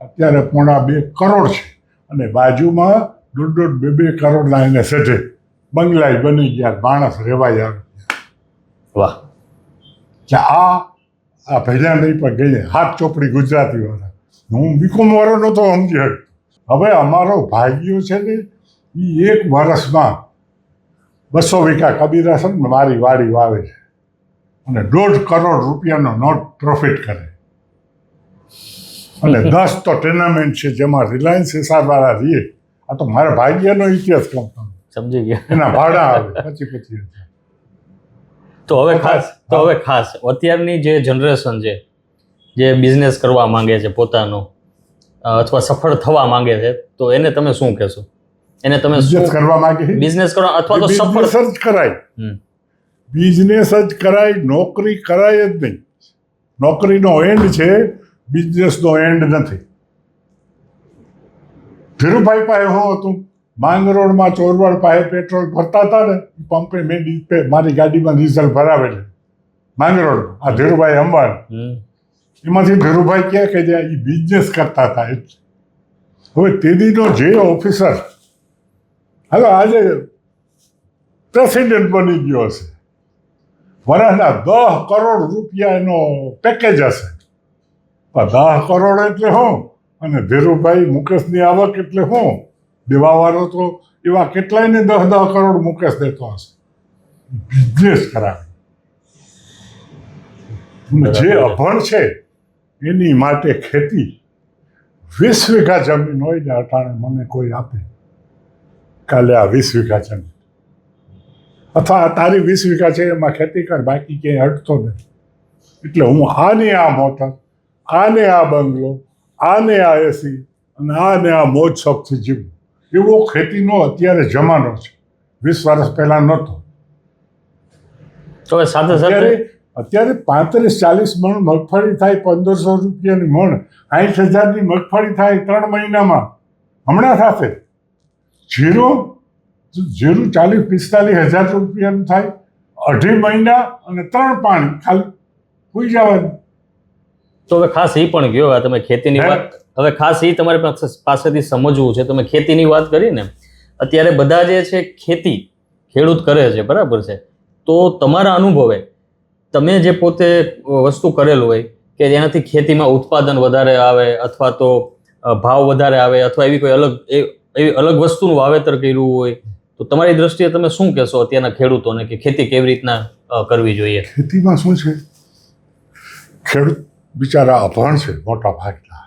અત્યારે 2.5 કરોડ છે. અને બાજુમાં 1.5-2 કરોડના એને સેઠે બંગલા બની ગયા, માણસ રહેવાય આવે. વાહ! કે આ પહેલા નહીં પણ ગઈ હાથ ચોપડી ગુજરાતી વાળા. હું બીકોમ વાળો નહોતો સમજી શકતો. હવે અમારો ભાગ્યો છે ને એ 1 વર્ષમાં 200 વીઘા કબીરા છે ને મારી વાડી વાવે છે. અને 1.5 કરોડ રૂપિયાનો નોટ પ્રોફિટ કરે અને 10 તો ટેનામેન્ટ છે જેમાં રિલાયન્સ હિસારવાળા રહીએ. આ તો મારા ભાગ્યનો ઇતિહાસ કહું તમને. સમજી ગયા. એના ભાડા આવે 25,000. તો હવે ખાસ અત્યારની જે જનરેશન છે જે બિઝનેસ કરવા માંગે છે પોતાનો અથવા સફળ થવા માંગે છે, તો એને તમે શું કહેશો? એને તમે બિઝનેસ કરવા માંગે બિઝનેસ કરો અથવા તો સફળ બિઝનેસ જ કરાય. બિઝનેસ જ કરાય, નોકરી કરાય જ નહીં. નોકરીનો એન્ડ છે, બિઝનેસનો એન્ડ નથી. ધીરુભાઈ પાસે હું હતું, માંગરોળમાં ચોરવાડ પાસે પેટ્રોલ ભરતા હતા ને, પંપે મેં મારી ગાડીમાં ડીઝલ ભરાવેલું માંગરોળ. આ ધીરુભાઈ અંબાણી, એમાંથી ધીરુભાઈ ક્યાં કહી દે એ બિઝનેસ કરતા હતા. હવે તેદીનો જે ઓફિસર હવે આજે પ્રેસિડેન્ટ બની ગયો હશે, વર્ષના 10 કરોડ રૂપિયા એનો પેકેજ હશે. 10 કરોડ એટલે શું? અને ધીરુભાઈ મુકેશની આવક એટલે શું? દેવાવાળો તો એવા કેટલાયને 10 કરોડ મુકેશ દેતો હશે. બિઝનેસ કરાવે. જે અભણ છે એની માટે ખેતી 20 વીઘા જમીન હોય ને અટાણે મને કોઈ આપે, કાલે આ 20 વીઘા જમીન અથવા તારી 20 વીઘા છે એમાં ખેતી કર, બાકી ક્યાંય હટતો નથી. એટલે હું આને આ મોટર, આને આ બંગલો, આને આ એસી અને આને આ મોજ શોખથી જીવું, એવો ખેતીનો અત્યારે જમાનો છે. 20 વર્ષ પહેલાં નહોતો. તો સાથે સાથે અત્યારે 35-40 મણ મગફળી થાય, 1500 રૂપિયાની મણ, 60,000ની મગફળી થાય 3 મહિનામાં. હમણાં થશે જીરું 40-45 હજાર રૂપિયાનું થાય 2.5 મહિના અને 3 પાણી ખાલી હોઈ જવાનું. તો હવે ખાસ એ પણ ગયો, આ તમે ખેતીની વાત, હવે ખાસ એ તમારી પાસેથી સમજવું છે. તમે ખેતીની વાત કરી ને, અત્યારે બધા જે છે ખેતી ખેડૂત કરે છે, બરાબર છે. તો તમારા અનુભવે તમે જે પોતે વસ્તુ કરેલું હોય કે જેનાથી ખેતીમાં ઉત્પાદન વધારે આવે અથવા તો ભાવ વધારે આવે અથવા એવી અલગ વસ્તુનું વાવેતર કર્યું હોય, તો તમારી દ્રષ્ટિએ તમે શું કહેશો અત્યારના ખેડૂતોને કે ખેતી કેવી રીતના કરવી જોઈએ? ખેતીમાં શું છે, ખેડૂત બિચારા અભણ છે મોટા ભાગના,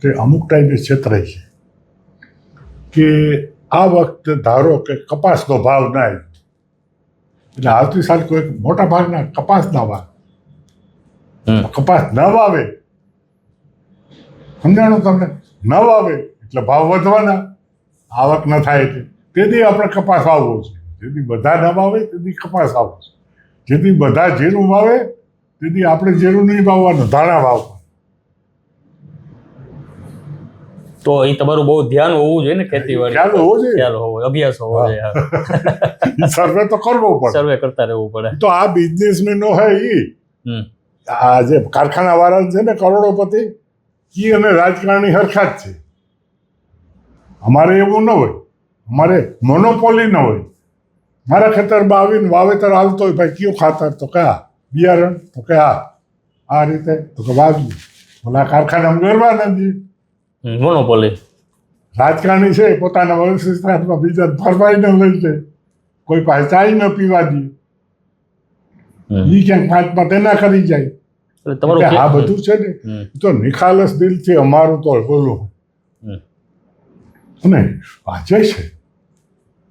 તે અમુક ટાઈમે છેતરાય છે કે આ વખતે ધારો કે કપાસનો ભાવ ના આવ્યો એટલે આવતી સાલ કોઈ મોટા ભાગના કપાસ ના વાવે, કપાસ ન વાવે, સમજાણું તમને? ન વાવે એટલે ભાવ વધવાના, આવક ન થાય એટલે. તેથી આપણે કપાસ વાવવો છે. જેથી બધા ન વાવે તેથી કપાસ વાવવો છે. જેથી બધા જીરું વાવે તેથી આપણે જીરું નહીં વાવવાનું, ધાણા વાવવાનું. તો એ તમારું બહુ ધ્યાન હોવું જોઈએ ને ખેતીવાડી, ખ્યાલ હોવો જોઈએ, ખ્યાલ હોવો, અભ્યાસ હોવો જોઈએ. સર્વે તો કરવો પડે, સર્વે કરતા રહેવું પડે. તો આ બિઝનેસમેનો હોય આ જે કારખાના વાળા છે ને કરોડોપતિ, એ અને રાજકારણી હરખા જ છે. અમારે એવું ન હોય, અમારે મોનોપોલી ન હોય. મારા ખેતરમાં આવીને વાવેતર આવતો હોય, ભાઈ કયું ખાતર, તો કયા બિયારણ, તો કયા આ રીતે, તો કે વાવ્યું. ઓલા કારખાના ગરવા નથી. મોનોપોલી. રાજકારણી છે પોતાના વંશમાં બીજા ફરવાઈને લઈ જાય, કોઈ પાસે ચાય ન પીવા દે, એ ક્યાંક 5માં તેના કરી જાય. આ બધું છે ને તો નિખાલસ દિલથી અમારું તો બોલું. અને આજે છે,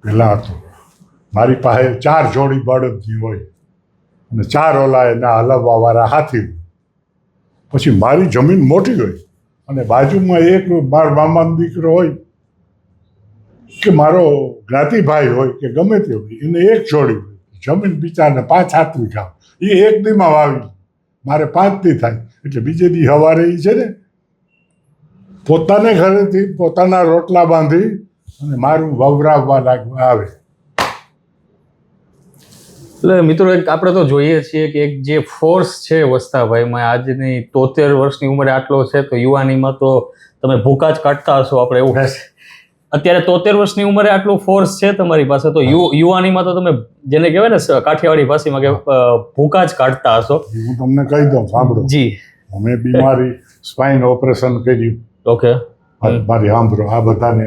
પહેલાં હતું મારી પાસે 4 જોડી બળદની હોય અને 4 ઓલા એના હલાવવાવાળા હાથી. પછી મારી જમીન મોટી હોય અને બાજુમાં એક મારો મામાનો દીકરો હોય કે મારો જ્ઞાતિભાઈ હોય કે ગમે તે હોય, એને 1 જોડી હોય. જમીન બિચારને 5-7 વીઘા, એ એક દીમાં વાવી, મારે 5 દી થાય એટલે બીજે દી સવારે એ છે ને પોતાને ઘરેથી પોતાના રોટલા બાંધી અને મારું વવરાવવા લાગવા આવે. એટલે મિત્રો આપણે તો જોઈએ છીએ કે એક જે ફોર્સ છે વસ્તાભાઈમાં, આજની 73 વર્ષની ઉંમરે આટલો છે, તો યુવાનીમાં તો તમે ભૂકા જ કાઢતા હશો, આપણે એવું હશે. અત્યારે 73 વર્ષની ઉંમરે આટલું ફોર્સ છે તમારી પાસે, તો યુવાનીમાં તો તમે જેને કહેવાય ને કાઠિયાવાડી ભાષામાં કે ભૂકા જ કાઢતા હશો. હું તમને કહી દઉં, સાંભળો જી. અમે બીમારી સ્પાઇન ઓપરેશન કર્યું. ઓકે, મારી સાંભળો, આ બધાને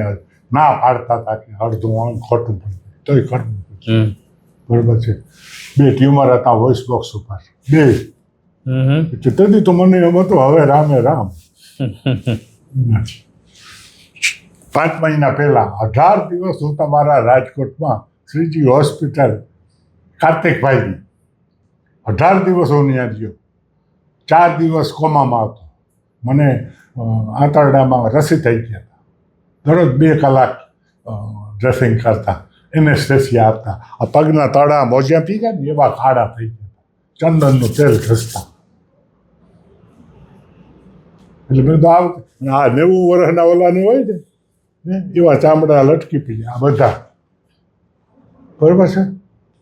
ના પાડતા હતા કે અડધું ખોટું પડે તોય કરવું, બરોબર છે. 2 ટ્યુમર હતા વોઇસ બોક્સ ઉપર, બે. હમ તેથી તો મને એમ હતું હવે રામે રામ. 5 મહિના પહેલા 18 દિવસ હું તમારા રાજકોટમાં શ્રીજી હોસ્પિટલ કાર્તિકભાઈની 18 દિવસ હું ત્યાં ગયો. 4 દિવસ કોમામાં હતો. મને આંતરડામાં રસી થઈ ગયા હતા. દરરોજ 2 કલાક ડ્રેસિંગ કરતા, એનેસ્થેસિયા આપતા. આ પગના તળા મોજિયા પી ગયા ને એવા ખાડા થઈ ગયા. ચંદનનું તેલ ઘસતા. એટલે મેં તો આ 90 વર્ષના ઓલાને હોય ને એવા ચામડા લટકી પી આ બધા. બરાબર છે.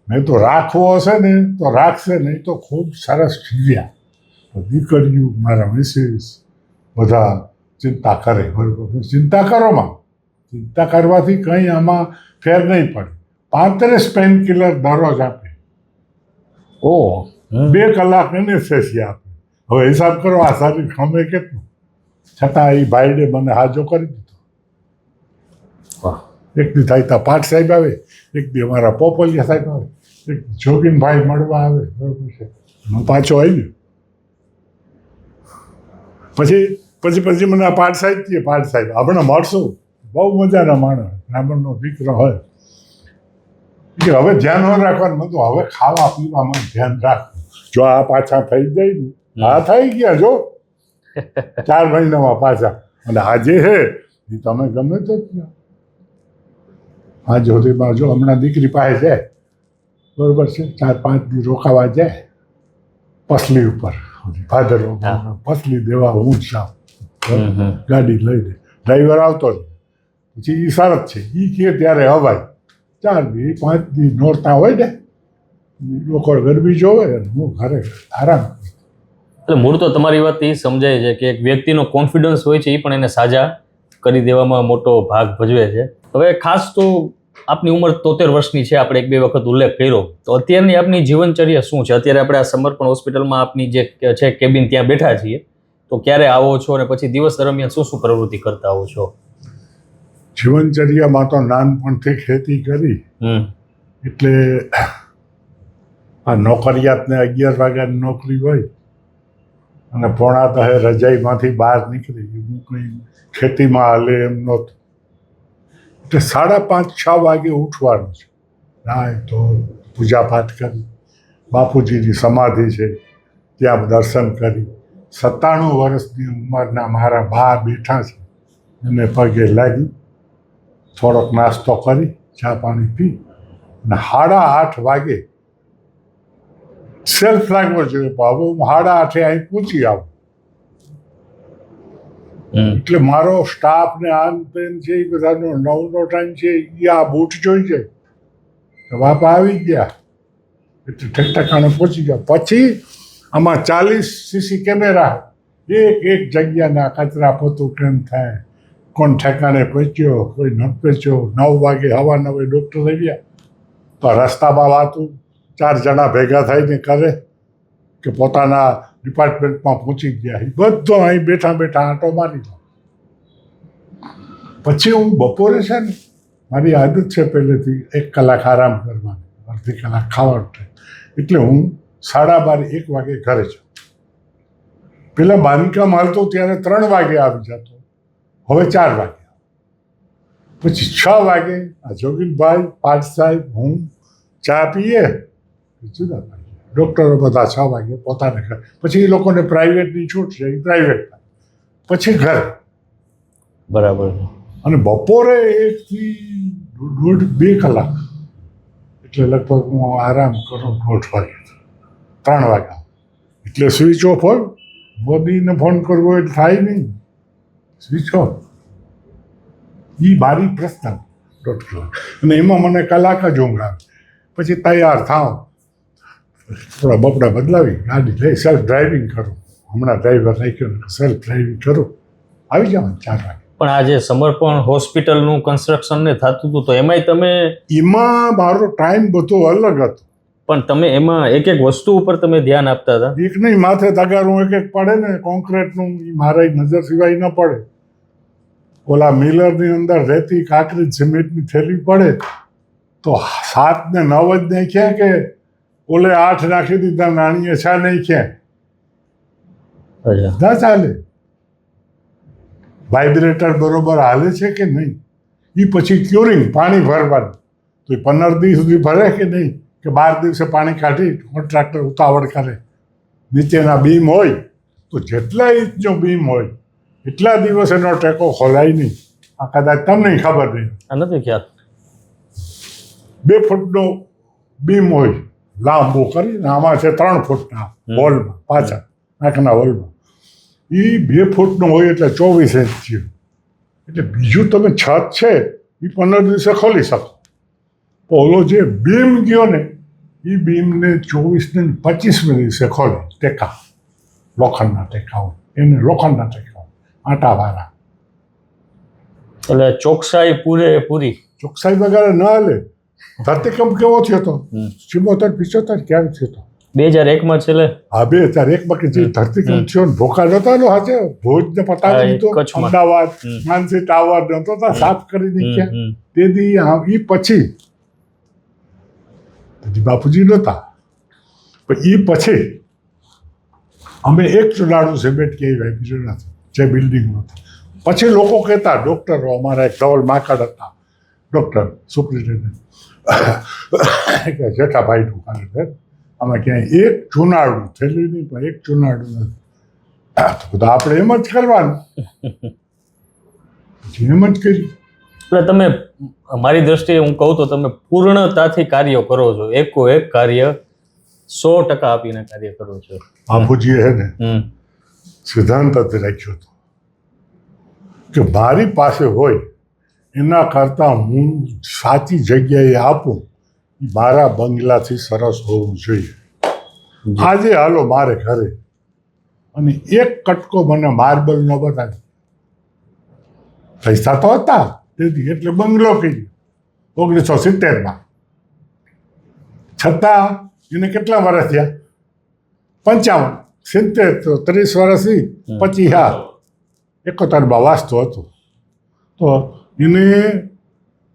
મેં તો રાખવો હશે ને તો રાખશે નહીં તો ખૂબ સરસ જીવ્યા. દીકરીઓ મારા મિસિસ બધા ચિંતા કરે. બરાબર, ચિંતા કરોમાં. ચિંતા કરવાથી કંઈ આમાં ફેર નહીં પડે. 35 પેન કિલર દરરોજ આપે. ઓહ 2 કલાક એનેસ્થેસિયા આપે. હવે હિસાબ કરો આ શરીર ખમે કેટલું. છતાં એ ભાઈને મને હાજો કરી દીધો. વાહ. એક દી થાય ત્યાં પાઠ સાહેબ આવે, એક દી અમારા પોપલિયા સાહેબ આવે, એક જોગીનભાઈ મળવા આવે. બરાબર છે. હું પાછો આવી ગયો. પછી મને આ પાઠ સાહેબ હમણાં મળશું. બહુ મજાના માણસ, બ્રાહ્મણનો દીકરો હોય કે હવે ધ્યાન ન રાખવાનું. મેં તો હવે ખાવા પીવામાં ધ્યાન રાખવું. જો આ પાછા થઈ જાય ને, આ થઈ ગયા જો 4 મહિનામાં પાછા. અને આજે હે એ તમે ગમે તો કહો. આ જોધીમાં જો હમણાં દીકરી પાસે જાય, બરોબર છે, 4-5 દી રોકાવા જાય પસલી ઉપર, ભાદર પસલી દેવા હું જ જાઉં. ગાડી લઈને ડ્રાઈવર આવતો જ. પછી એ શરત છે, એ કે ત્યારે હવાય. 4 દી 5 દી નોરતા હોય ને લોકો ગરબી જોવે અને હું ઘરે આરામ. એટલે મૂળ તો તમારી વાત એ સમજાય છે કે એક વ્યક્તિનો કોન્ફિડન્સ હોય છે એ પણ એને સાજા કરી દેવામાં મોટો ભાગ ભજવે છે. હવે ખાસ તો આપની ઉંમર 73 વર્ષની છે, આપણે 1-2 વખત ઉલ્લેખ કર્યો. તો અત્યારની આપની જીવનચર્યા શું છે? અત્યારે આપણે આ સમર્પણ હોસ્પિટલમાં આપની જે છે કેબિન ત્યાં બેઠા છીએ, તો ક્યારે આવો છો અને પછી દિવસ દરમિયાન શું શું પ્રવૃત્તિ કરતા આવો છો? જીવનચર્યામાં તો નાનપણથી ખેતી કરી એટલે આ નોકરિયાતને 11 વાગ્યાની નોકરી હોય અને 9:30 રજાઈમાંથી બહાર નીકળી. હું કંઈ ખેતીમાં હાલે એમ નહોતું. એટલે 5:30-6 વાગે ઉઠવાનું છે. નાય તો પૂજાપાઠ કરી, બાપુજીની સમાધિ છે ત્યાં દર્શન કરી. 97 વર્ષની ઉંમરના મારા બા બેઠા છે, એને પગે લાગી થોડોક નાસ્તો કરી, ચા પાણી પી અને 8:30 વાગે સેલ્ફ લાગવો જોઈએ. હવે હું 8:30 અહીં પૂછી આવું. એટલે મારો સ્ટાફ ને આમ તેમ છે એ બધાનો 9નો ટાઈમ છે એ આ બૂટ જોઈ જાય તો બાપા આવી ગયા એટલે ઠેકઠેકાણે પહોંચી ગયા. પછી આમાં 40 સીસી કેમેરા, એક જગ્યાના કચરા પોતું કેમ થાય, કોણ ઠેકાણે પહોંચ્યો, કોઈ ન પહોંચ્યો. 9 વાગે હવા 9 ડૉક્ટર આવ્યા તો રસ્તામાં વાતું 4 જણા ભેગા થઈને કરે કે પોતાના ડિપાર્ટમેન્ટમાં પહોંચી ગયા. એ બધો અહીં બેઠા આંટો મારી લો. પછી હું બપોરે છે ને, મારી આદત છે પહેલેથી 1 કલાક આરામ કરવાની, અડધી કલાક ખાવાનું થાય. એટલે હું 12:30-1 વાગે ઘરે જાઉં. પેલા બાંધકામ હાલતો ત્યારે 3 વાગે આવી જતો, હવે 4 વાગે. પછી 6 વાગે આ જોગીનભાઈ, પાઠ સાહેબ, હું ચા પીએ, જુદા પાડીએ. ડૉક્ટરો બધા 6 વાગે પોતાને ઘરે. પછી એ લોકોને પ્રાઇવેટની છૂટ છે, એ પ્રાઇવેટ. પછી ઘરે. બરાબર. અને બપોરે 1 થી 1.5-2 કલાક એટલે લગભગ હું આરામ કરું 1:30 વાગે, 3 વાગ્યા. એટલે સ્વિચ ઓફ હોય. મોદીને ફોન કરવો એટલે થાય નહીં, સ્વિચ ઓફ. એ મારી પ્રશ્ન 1.5 કલાક. અને એમાં મને કલાક જ ઊંઘ આવે. પછી તૈયાર થાવ, થોડા બપડા બદલાવી ગાડી લઈ સેલ્ફ ડ્રાઇવિંગ કરું. હમણાં ડ્રાઈવર રાખ્યો, સેલ્ફ ડ્રાઇવિંગ કરું, આવી જાવ 4 વાગે. પણ આ જે સમર્પણ હોસ્પિટલનું કન્સ્ટ્રક્શન ને થતું હતું તો એમાં મારો ટાઈમ બધો અલગ હતો. પણ તમે એમાં એક વસ્તુ ઉપર તમે ધ્યાન આપતા હતા? એક નહીં, માથે તગારું એક પડે ને કોન્ક્રીટનું, મારા નજર સિવાય ન પડે. ઓલા મિલરની અંદર રેતી, કાંકરી, સિમેન્ટની થેલી પડે તો 7 ને 9 જ નાખ્યા કે ઓલે 8 નાખી દીધા, નાણીએ 6 નહીં ક્યાં અચ્છા ના ચાલે. વાઇબ્રેટર બરોબર હાલે છે કે નહીં, એ પછી ક્યુરિંગ પાણી ભરવાનું, તો એ 15 દિવસ સુધી ભરે કે નહીં, કે 12 દિવસે પાણી કાઢી કોન્ટ્રાક્ટર ઉતાવળ કરે. નીચેના બીમ હોય તો જેટલા ઇંચનો બીમ હોય એટલા દિવસ એનો ટેકો ખોલાય નહીં. આ કદાચ તમને ખબર નહીં. આ નથી ખ્યાલ. 2 ફૂટનો બીમ હોય લાંબો કરીને, આમાં છે 3 ફૂટના હોલમાં, પાછળ આંખના હોલમાં. એ 2 ફૂટનો હોય એટલે 24 ઇંચ થયું. એટલે બીજું તમે છત છે એ 15 દિવસે ખોલી શકો. ઓલો જે બીમ ગયો ને એ બીમને 24 ને 25 દિવસે ખોલે. ટેકા લોખંડના ટેકા હોય, એને લોખંડના ટેકા હોય, આટાવાળા. એટલે ચોકસાઈ પૂરેપૂરી. ચોકસાઈ વગેરે ન હાલે. ધરતીકંપ કેવો થયો હતો? 74-75 ક્યારે થયો હતો? 2001 છેલ્લે. હા, 2001 બાકી જે ધરતીકંપ થયો ને ભોકા નહોતા નો હાજે, ભુજ ને પતાવી દીધો, કચ્છમાં. અમદાવાદ માનસી ટાવર નહોતો સાફ કરી નાખ્યા. તે દી એ પછી બાપુજી નહોતા, પણ એ પછી અમે એક ચુનાડું સિમેન્ટ કે બીજું નથી, જે બિલ્ડિંગ નહોતું. પછી લોકો કહેતા, ડૉક્ટરો અમારા એક ધવલ માકડ હતા ડૉક્ટર સુપ્રિન્ટેન્ડન્ટ, કે જેઠાભાઈનું કાલે છે આમાં ક્યાંય એક ચુનાડું થયેલું નહીં, પણ એક ચુનાડું નથી. તો બધા આપણે એમ જ કરવાનું, પછી એમ જ કર્યું. એટલે તમે મારી દ્રષ્ટિએ હું કહું તો તમે પૂર્ણતાથી કાર્ય કરો છો, એકો એક કાર્ય 100% આપીને કાર્ય કરો છો. બાપુજીએ હે ને સિદ્ધાંત જ રાખ્યો હતો કે મારી પાસે હોય એના કરતાં હું સાચી જગ્યાએ આપું, મારા બંગલાથી સરસ હોવું જોઈએ. આજે હાલો મારે ઘરે અને એક કટકો મને માર્બલ નો બતાવી, પૈસા તો હતા તેથી, એટલે બંગલો કર્યો 1970માં. છતાં એને કેટલા વર્ષ થયા? 55. 70 તો 30 વર્ષથી 25, હા 71માં વાસ્તુ હતું. તો એને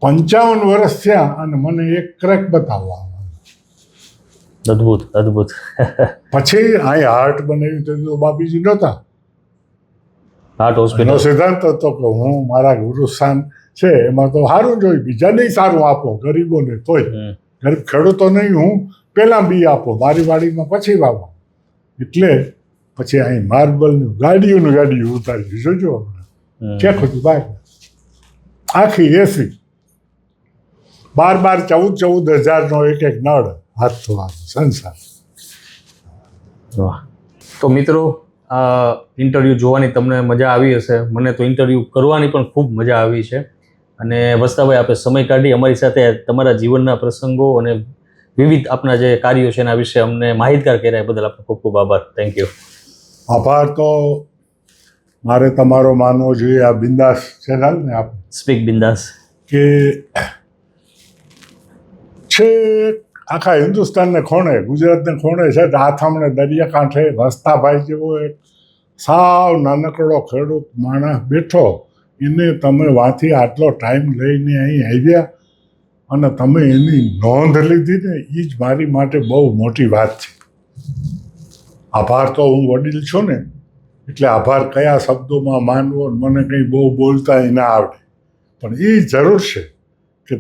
55 વર્ષ થયા અને મને એક ક્રેક બતાવવા. અદ્ભુત અદ્ભુત. પછી અહીં હાર્ટ બનાવ્યું તો બાપીજી નહોતા. હાર્ટ એનો હોસ્પિટલ. સિદ્ધાંત હતો કે હું મારા ગુરુસ્થાન છે એમાં તો સારું જોઈ, બીજાને સારું આપો, ગરીબોને તોય. ગરીબ ખેડૂતો નહીં, હું પહેલાં બી આપો, મારી વાડીમાં પછી વાવો. એટલે પછી અહીં માર્બલનું ગાડીયું ઉતારી જોજો આપણે ક્યાં ખોટું બાય. આખી એસી 12-14 હજારનો એક નળ હાથ ધોવાનો સંસાર. વાહ. તો મિત્રો, આ ઇન્ટરવ્યૂ જોવાની તમને મજા આવી હશે. મને તો ઇન્ટરવ્યૂ કરવાની પણ ખૂબ મજા આવી છે. અને વસ્તાભાઈ, આપણે સમય કાઢી અમારી સાથે તમારા જીવનના પ્રસંગો અને વિવિધ આપના જે કાર્યો છે એના વિશે અમને માહિતગાર કર્યા બદલ આપનો ખૂબ ખૂબ આભાર. Thank you. આભાર તો મારે તમારો માનવો જોઈએ. આ બિંદાસ ચેનલ ને આપ સ્પીક બિંદાસ કે છે આખા હિન્દુસ્તાનને ખૂણે, ગુજરાતને ખૂણે છે, આથામણે દરિયાકાંઠે વસ્તાભાઈ જેવો એક સાવ નાનકડો ખેડૂત માણસ બેઠો, એને તમે વાંથી આટલો ટાઈમ લઈને અહીં આવ્યા અને તમે એની નોંધ લીધી ને, એ જ મારી માટે બહુ મોટી વાત છે. આભાર તો હું વડીલ છું ને, એટલે આભાર કયા શબ્દોમાં માનવો મને કંઈ બહુ બોલતા ના આવડે, પણ એ જરૂર છે કે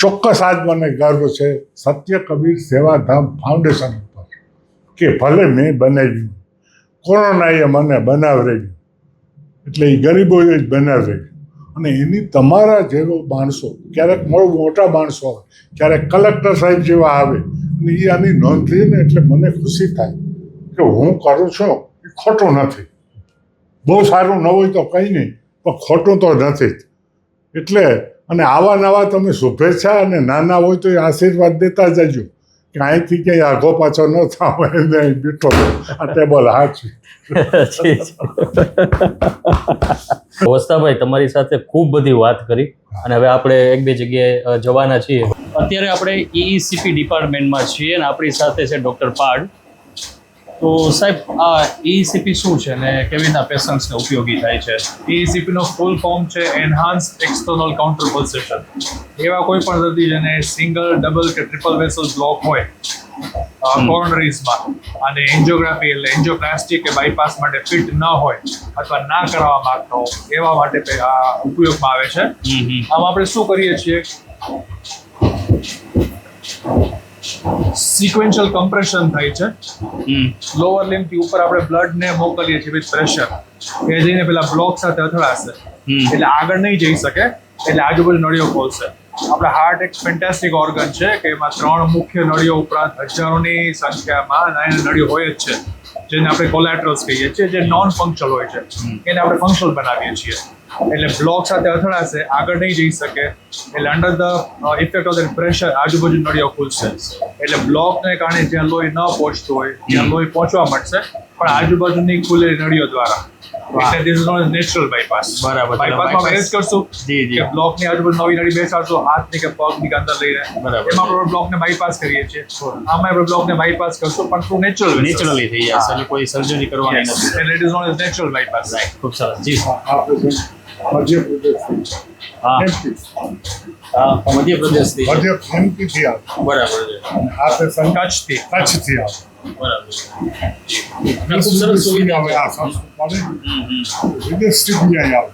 ચોક્કસ આજ મને ગર્વ છે સત્ય કબીર સેવાધામ ફાઉન્ડેશન ઉપર, કે ભલે મેં બનાવ્યું, કોરોનાએ મને બનાવરાવ્યું, એટલે એ ગરીબોએ જ બનાવરાવ્યું. અને એની તમારા જેવો માણસો, ક્યારેક મોટા માણસો આવે, ક્યારેક કલેક્ટર સાહેબ જેવા આવે, અને એ આની નોંધ લઈએ ને એટલે મને ખુશી થાય કે હું કરું છું એ ખોટું નથી. બહુ સારું ન હોય તો કંઈ નહીં, પણ ખોટું તો નથી જ. એટલે અને આવા નવા તમે શુભેચ્છા અને નાના હોય તો એ આશીર્વાદ દેતા જજો કે અહીંથી ક્યાંય આઘો પાછો ન થાવ, એને બેઠો આ ટેબલ હાચું. વસ્તાભાઈ, તમારી સાથે ખૂબ બધી વાત કરી અને હવે આપણે એક બે જગ્યાએ જવાના છીએ. અત્યારે આપણે EECP ડિપાર્ટમેન્ટમાં છીએ અને આપણી સાથે છે ડૉક્ટર પાડ. તો સાહેબ આ ECP શું છે ને કેવી રીતના પેશન્ટ્સને ઉપયોગી થાય છે? ECP નો ફૂલ ફોર્મ છે એન્હાન્સ્ડ એક્સટર્નલ કાઉન્ટર પલ્સેશન. એવા કોઈ પણ દર્દી જેને સિંગલ, ડબલ કે ટ્રિપલ વેસલ બ્લોક હોય કોરોનરીઝમાં અને એન્જિયોગ્રાફી એટલે એન્જિયોપ્લાસ્ટી કે બાયપાસ માટે ફિટ ન હોય અથવા ના કરાવવા માંગતા હોય એવા માટે આ ઉપયોગમાં આવે છે. આમ આપણે શું કરીએ છીએ, સિક્વેન્શિયલ કમ્પ્રેશન થાય છે. લોઅર લિમ્બ થી ઉપર આપણે બ્લડ ને મોકલીએ છીએ વિથ પ્રેશર. એ જઈને પેલા બ્લોક સાથે અથડાશે એટલે આગળ નહીં જઈ શકે, એટલે આજુબાજુ નળીઓ ખોલશે. આપણા હાર્ટ એક ફેન્ટાસ્ટિક ઓર્ગન છે કે એમાં 3 મુખ્ય નળીઓ ઉપરાંત હજારોની સંખ્યામાં નાની નળીઓ હોય જ છે, જેને આપણે કોલેટરલ્સ કહીએ છીએ, જે નોન ફંક્શનલ હોય છે. એને આપણે ફંક્શનલ બનાવીએ છીએ. એટલે બ્લોક સાથે અથડાશે, આગળ નહીં જઈ શકે, એટલે under the effect of the pressure આજુબાજુ નળીઓ ખુલશે. એટલે બ્લોકને કારણે જ્યાં લોહી ન પહોંચતું હોય ત્યાં લોહી પહોંચવા મળશે, પણ આજુબાજુની ખુલેલી નળીઓ દ્વારા. એટલે this is not natural bypass. બરાબર. બાયપાસમાં આપણે એ જ કરશું કે બ્લોકની આજુબાજુ નવી નળી બેસાડશું હાથની કે પગની અંદર લઈને. એમાં આપણે બ્લોકને બાયપાસ કરીએ છીએ. આમાં આપણે બ્લોકને બાયપાસ કરશું પણ થ્રુ નેચરલી થઈ જશે, એટલે કોઈ સર્જરી કરવાની નથી. એટલે it is not as natural bypass. ખૂબ સરસ. જી આ પેશન્ટ મધ્યપ્રદેશથી હા, મધ્યપ્રદેશથી મધ્ય એમપીથી આવે. બરાબર છે. અને આ પેશન્ટ કચ્છથી. કચ્છથી આવે. બરાબર છે. ખૂબ સરસ સુવિધા આવે. આ સંસ્કૃત વિદેશથી બી અહીં આવે.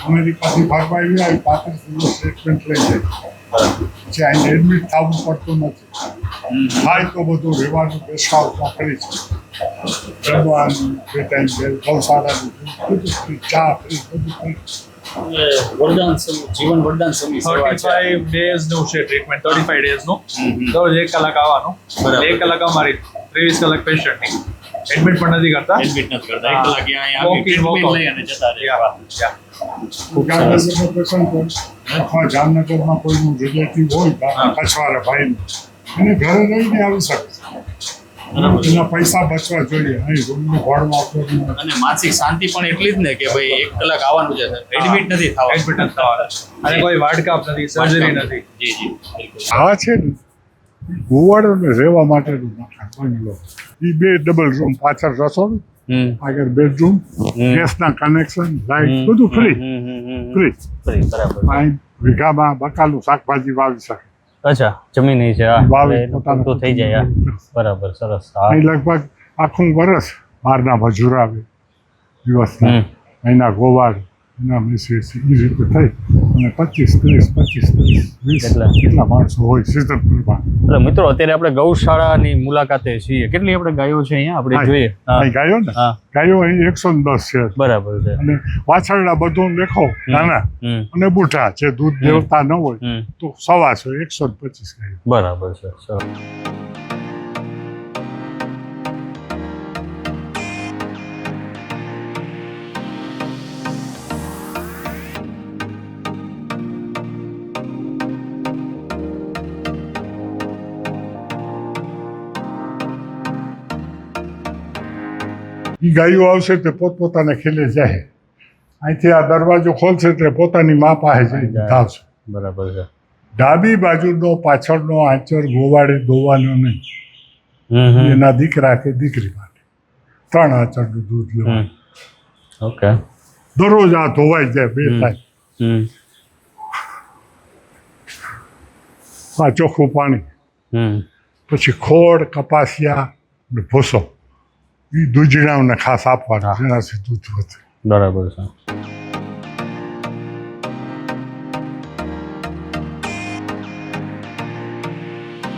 અમેરિકાથી ફરવા આવી 35 દિવસ ટ્રીટમેન્ટ લઈ જાય. પછી અહીં એડમિટ થવું પડતું નથી. થાય તો બધું રહેવાનું બેસવાનું કરી છે. જમવાનું બે ટાઈમ ગૌશાળાનું બધું free, ચા ફ્રી, બધું free. વરદાન જીવન વરદાન સમી સેવા છે. 35 ડેઝનું છે ટ્રીટમેન્ટ. 35 ડેઝનું દરરોજ 1 કલાક આવવાનું. બરાબર. 1 કલાક અમારી 23 કલાક પેશન્ટની. એડમિટ પણ નથી કરતા. એડમિટ નથી કરતા. 1 કલાક અહીંયા આવી ટ્રીટમેન્ટ લઈ અને જતા રહેવા. જામનગરનો પેશન્ટ હોય અથવા જામનગરમાં કોઈનું રિલેટિવ હોય કચ્છવાળા ભાઈનું, એને ઘરે રહીને આવી શકે છે. એના પૈસા બચવા જોઈએ. અહીં રૂમનું ભાડું આપવું. અને માનસિક શાંતિ પણ એટલી જ ને કે ભાઈ 1 કલાક આવવાનું છે, એડમિટ નથી થવાનું. એડમિટ નથી થવાનું. અને કોઈ વાડકાપ નથી, સર્જરી નથી. જી જી બિલકુલ. આ છે ને ગોવાળોને રહેવા માટેનું મકાન બનેલો. એ 2 ડબલ રૂમ, પાછળ રસોડું, આગળ બેડરૂમ, ગેસના કનેક્શન, લાઇટ બધું ફ્રી. ફ્રી. બરાબર. અહીં વીઘામાં બકાલું શાકભાજી વાવી શકે. અચ્છા, જમીન છે. વાવી તો થઈ જાય. બરાબર, સરસ. અહીં લગભગ આખું વર્ષ બહારના મજૂર આવે દિવસના. અહીંના ગોવાળ, એના મિસિસ, એ રીતે થઈ અને 25, 30, 20 કેટલા માણસો હોય સિઝન પ્રમાણે. એટલે મિત્રો અત્યારે આપણે ગૌશાળાની મુલાકાતે છીએ. કેટલી આપણે ગાયો છે અહીંયા આપણે જોઈએ? અહીં ગાયો ને, ગાયો અહીં 110 છે. બરાબર છે. અને પાછળના બધું દેખો નાના અને બુઢા, જે દૂધ દેવતા ન હોય તો 125 ગાયો. બરાબર છે. સરસ. એ ગાયો આવશે તે પોતપોતાને ખીલે જાય. અહીંથી આ દરવાજો ખોલશે એટલે પોતાની મા પાસે જઈને ધાવશે. બરાબર છે. ડાબી બાજુનો પાછળનો આંચર ગોવાળે દોવાનો નહીં. એના દીકરા કે દીકરી માટે 3 આંચરનું દૂધ લેવાનું. ઓકે. દરરોજ આ ધોવાઈ જાય 2 થાય. આ ચોખ્ખું પાણી, પછી ખોળ, કપાસિયા ને ભૂસો, એ દૂધીણાઓને ખાસ આપવાના, જેનાથી દૂધ વધે. બરાબર છે.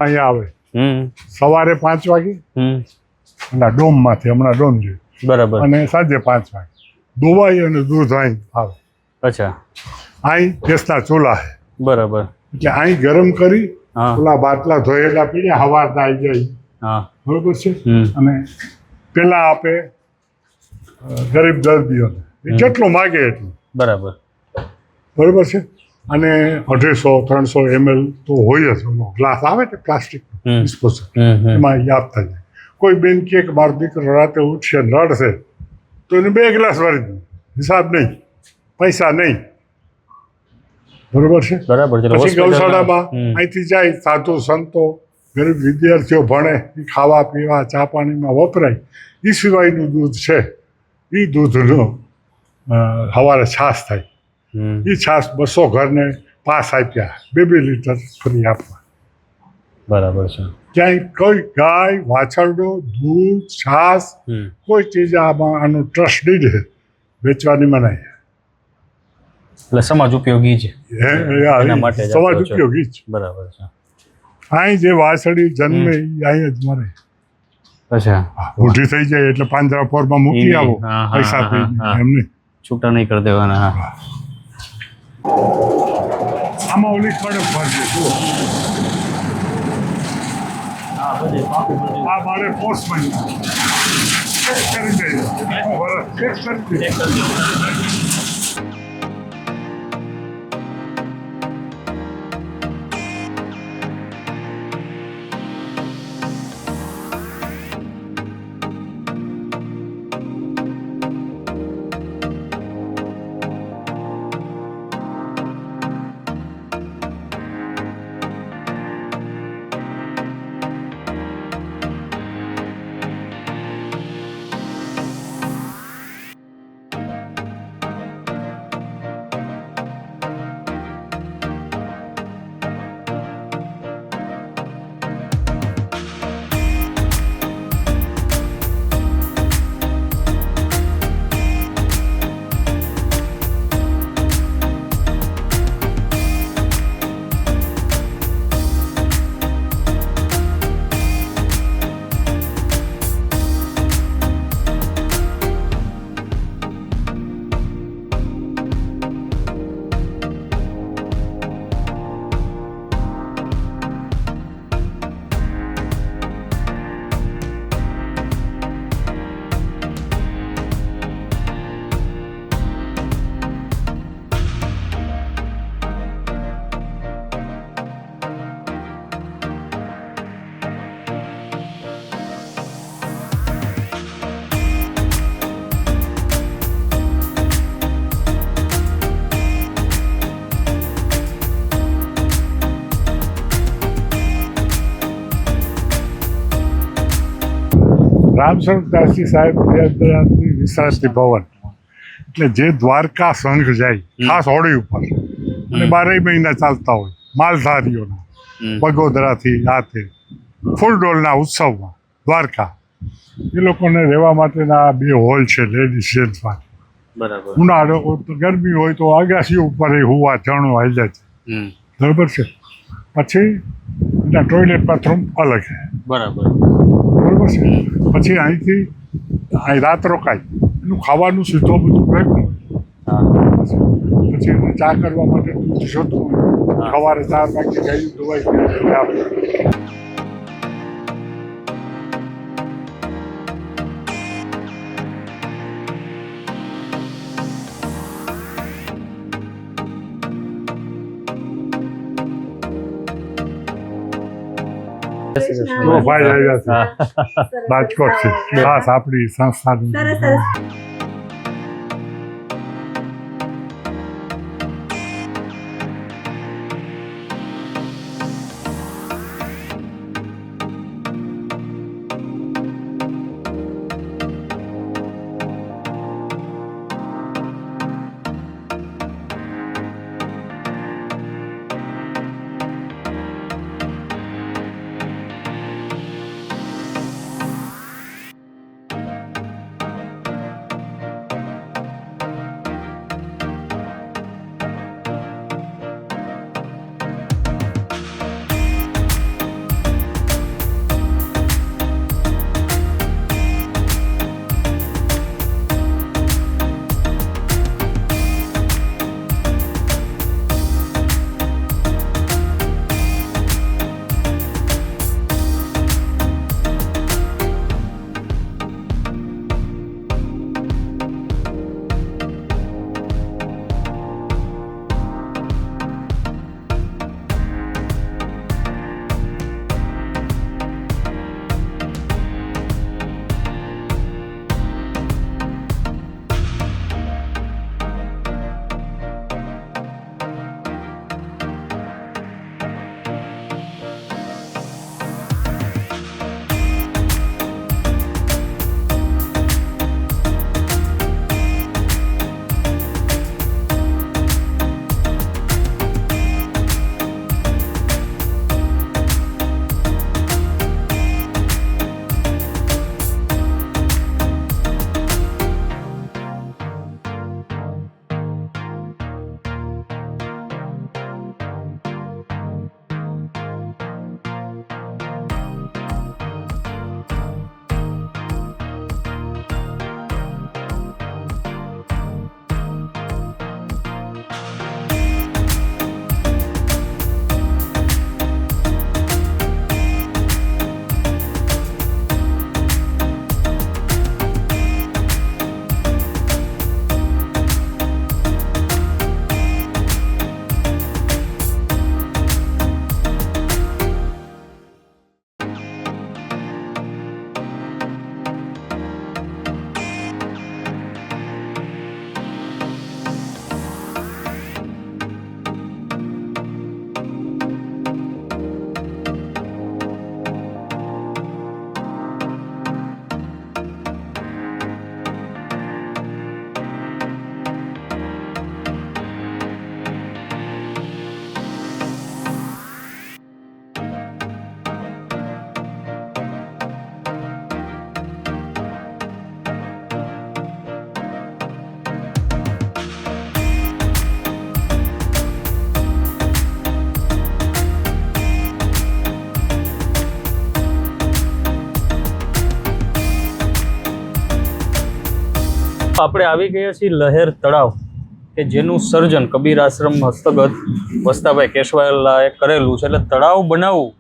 અહીંયા આવે સવારે 5 વાગે અને ડોમમાંથી, હમણાં ડોમ જોઈએ, બરાબર, અને સાંજે 5 વાગે દોવાઈ અને દૂધ અહીં આવે. અચ્છા. અહીં ગેસના ચૂલા છે. બરાબર. એટલે અહીં ગરમ કરી ઓલા બાટલા ધોયેલા પીને હવારના આવી જાય. હા, બરોબર છે. અને પેલા આપે ગરીબ દર્દીઓને, જેટલું માગે એટલું. બરાબર. બરોબર છે. અને 250-300 ml તો હોય જ. ગ્લાસ આવે ને પ્લાસ્ટિક ડિસ્પોઝલ, એમાં એ આપતા જાય. કોઈ બેન કહે કે મારો દીકરો રાતે ઉઠશે ને રડશે તો એને 2 ગ્લાસ ભરી દે. હિસાબ નહીં, પૈસા નહીં. બરોબર છે. બરાબર છે. પછી ગૌશાળામાં અહીંથી જાય સાધુ સંતો ગરીબ વિદ્યાર્થીઓ ભણે એ ખાવા પીવા ચા પાણીમાં વપરાય એ સિવાયનું દૂધ છે એ દૂધનો સવારે છાશ થાય એ છાશ 200 ઘરને પાસ આપ્યા 2 લીટર ફ્રી આપવા. બરાબર છે. ક્યાંય કોઈ ગાય વાછરડો દૂધ છાશ કોઈ ચીજ આનું ટ્રસ્ટ ડીડ છે વેચવાની મનાઈ. એટલે સમાજ ઉપયોગી છે એના માટે જ સમાજ આપો છો. ઉપયોગી જ. બરાબર છે. અહીં જે વાછડી જન્મે એ અહીં જ મરે. અચ્છા મોટી થઈ જાય એટલે પાંજરાપોરમાં મૂકી આવો હા, હા, પૈસા હા, હા. એમને છૂટા નહીં કરી દેવાના. હા. આમાં ઓલી કડક ભરજે જુઓ આ મારે પોસ્ટમેન ચેક કરી દેજો ચેક કરી દેજો. રામસ્વરૂપદાસજી સાહેબ વિદ્યાર્થી વિશ્રાંતિ ભવન એટલે જે દ્વારકા સંઘ જાય ખાસ હોળી ઉપર અને 12 મહિના ચાલતા હોય માલધારીઓના બગોદરાથી આથી ફૂલડોલના ઉત્સવમાં દ્વારકા એ લોકોને રહેવા માટેના 2 હોલ છે લેડીઝ જેન્ટ્સ માટે. બરાબર. ઉનાળો તો ગરમી હોય તો અગાસી ઉપર એ હુવા ચણો આવી જાય છે બરાબર છે. પછી એના ટોયલેટ બાથરૂમ અલગ છે બરાબર. બરાબર છે. પછી અહીંથી અહીં રાત રોકાય એનું ખાવાનું સીધો બધું ભેગું પછી એને ચા કરવા માટે દૂધ જોતું હોય સવારે 4 વાગે ગાયું ધોવાઈ આપે. તો ભાઈ આવ્યા છે રાજકોટથી ખાસ આપણી સંસ્થાનું. આપણે આવી ગયા છીએ લહેર તળાવ કે જેનું સર્જન કબીર આશ્રમ હસ્તગત વસ્તાભાઈ કેશવાલાએ કરેલું છે. એટલે તળાવ બનાવવું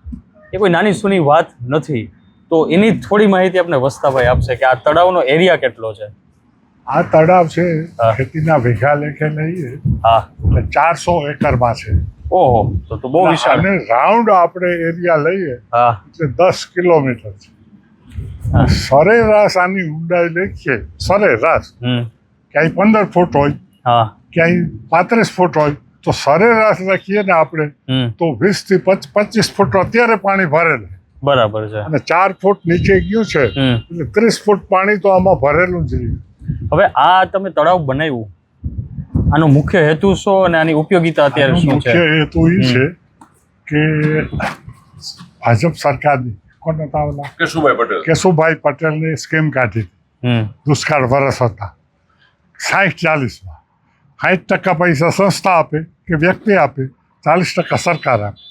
એ કોઈ નાની સૂની વાત નથી. તો એની થોડી માહિતી આપણે વસ્તાભાઈ આપશે કે આ તળાવનો એરિયા કેટલો છે. આ તળાવ છે હા. ખેતીના વીઘા લેખે લઈએ હા, એટલે 400 એકરમાં છે. ઓહો, તો બહુ વિશાળ. અને રાઉન્ડ આપણે એરિયા લઈએ હા, એટલે 10 કિલોમીટર છે. હા. સરેરાશ આની ઊંડાઈ લેખીએ, સરેરાશ ક્યાંય 15 ફૂટ હોય, હા, ક્યાંય 35 ફૂટ હોય, તો સરેરાશ રાખીએ ને આપણે તો 20 થી 25 ફૂટ અત્યારે પાણી ભરેલું, બરાબર છે. અને 4 ફૂટ નીચે ગયું છે એટલે 30 ફૂટ પાણી તો આમાં ભરેલું જ રહ્યું. હવે આ તમે તળાવ બનાવ્યું, આનો મુખ્ય હેતુ શું અને આની ઉપયોગિતા અત્યારે આનો શું છે? મુખ્ય હેતુ એ છે કે ભાજપ સરકારની કોણ હતા ઓલા? કેશુભાઈ પટેલની સ્કીમ કાઢી હતી. દુષ્કાળ વરસ હતા 60-40માં 60% પૈસા સંસ્થા આપે કે વ્યક્તિ આપે, 40% સરકાર આપે.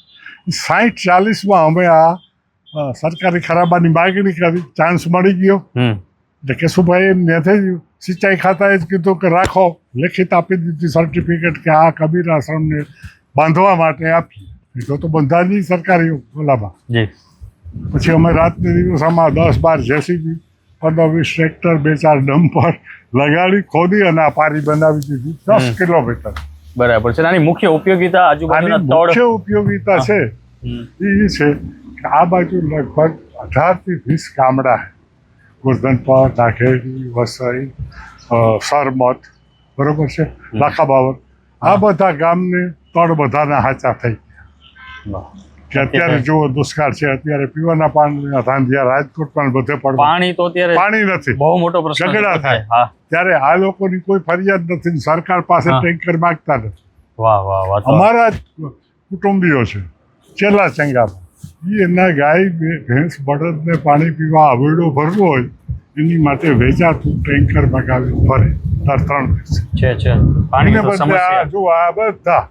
60-40માં અમે આ સરકારી ખરાબાની માગણી કરી, ચાન્સ મળી ગયો. એટલે કેશુભાઈ ત્યાંથી સિંચાઈ ખાતાએ જ કીધું કે રાખો, લેખિત આપી દીધી સર્ટિફિકેટ કે આ કબીર આશ્રમને બાંધવા માટે આપીએ. તો બંધાની સરકારી ઓલામાં. પછી અમે રાતની દિવસમાં 10-12 જેસીબી, 15-20 ટ્રેક્ટર, 2-4 ડમ્પર લગાડી ખોદી અને આ પારી બનાવી દીધી 10 કિલોમીટર. બરાબર છે. આની મુખ્ય ઉપયોગિતા આજુબાજુના મુખ્ય ઉપયોગિતા છે એ છે કે આ બાજુ લગભગ 18 થી 20 ગામડા છે. ગોરધનપર, નાઘેડી, વસઈ, સરમત, બરોબર છે, લાખા બાવર. આ બધા ગામને તળ બધાના હાચા થઈ ગયા. કે અત્યારે જુઓ દુષ્કાળ છે, અત્યારે પીવાના પાણીના ધાંધિયા રાજકોટમાં બધે પડે, પાણી તો અત્યારે પાણી નથી, બહુ મોટો પ્રશ્ન ઝઘડા થાય. ત્યારે આ લોકોની કોઈ ફરિયાદ નથી, સરકાર પાસે ટેન્કર માંગતા નથી. વાહ વાહ વાહ. અમારા જ કુટુંબીઓ છે ચેલા ચંગામાં, એના ગાય ભેંસ બળદને પાણી પીવા આવડો ભરવો હોય એની માટે વેચાતું ટેન્કર મગાવી ભરે દર 3 દિવસે. છે પાણીની તો સમસ્યા. જો આ બધા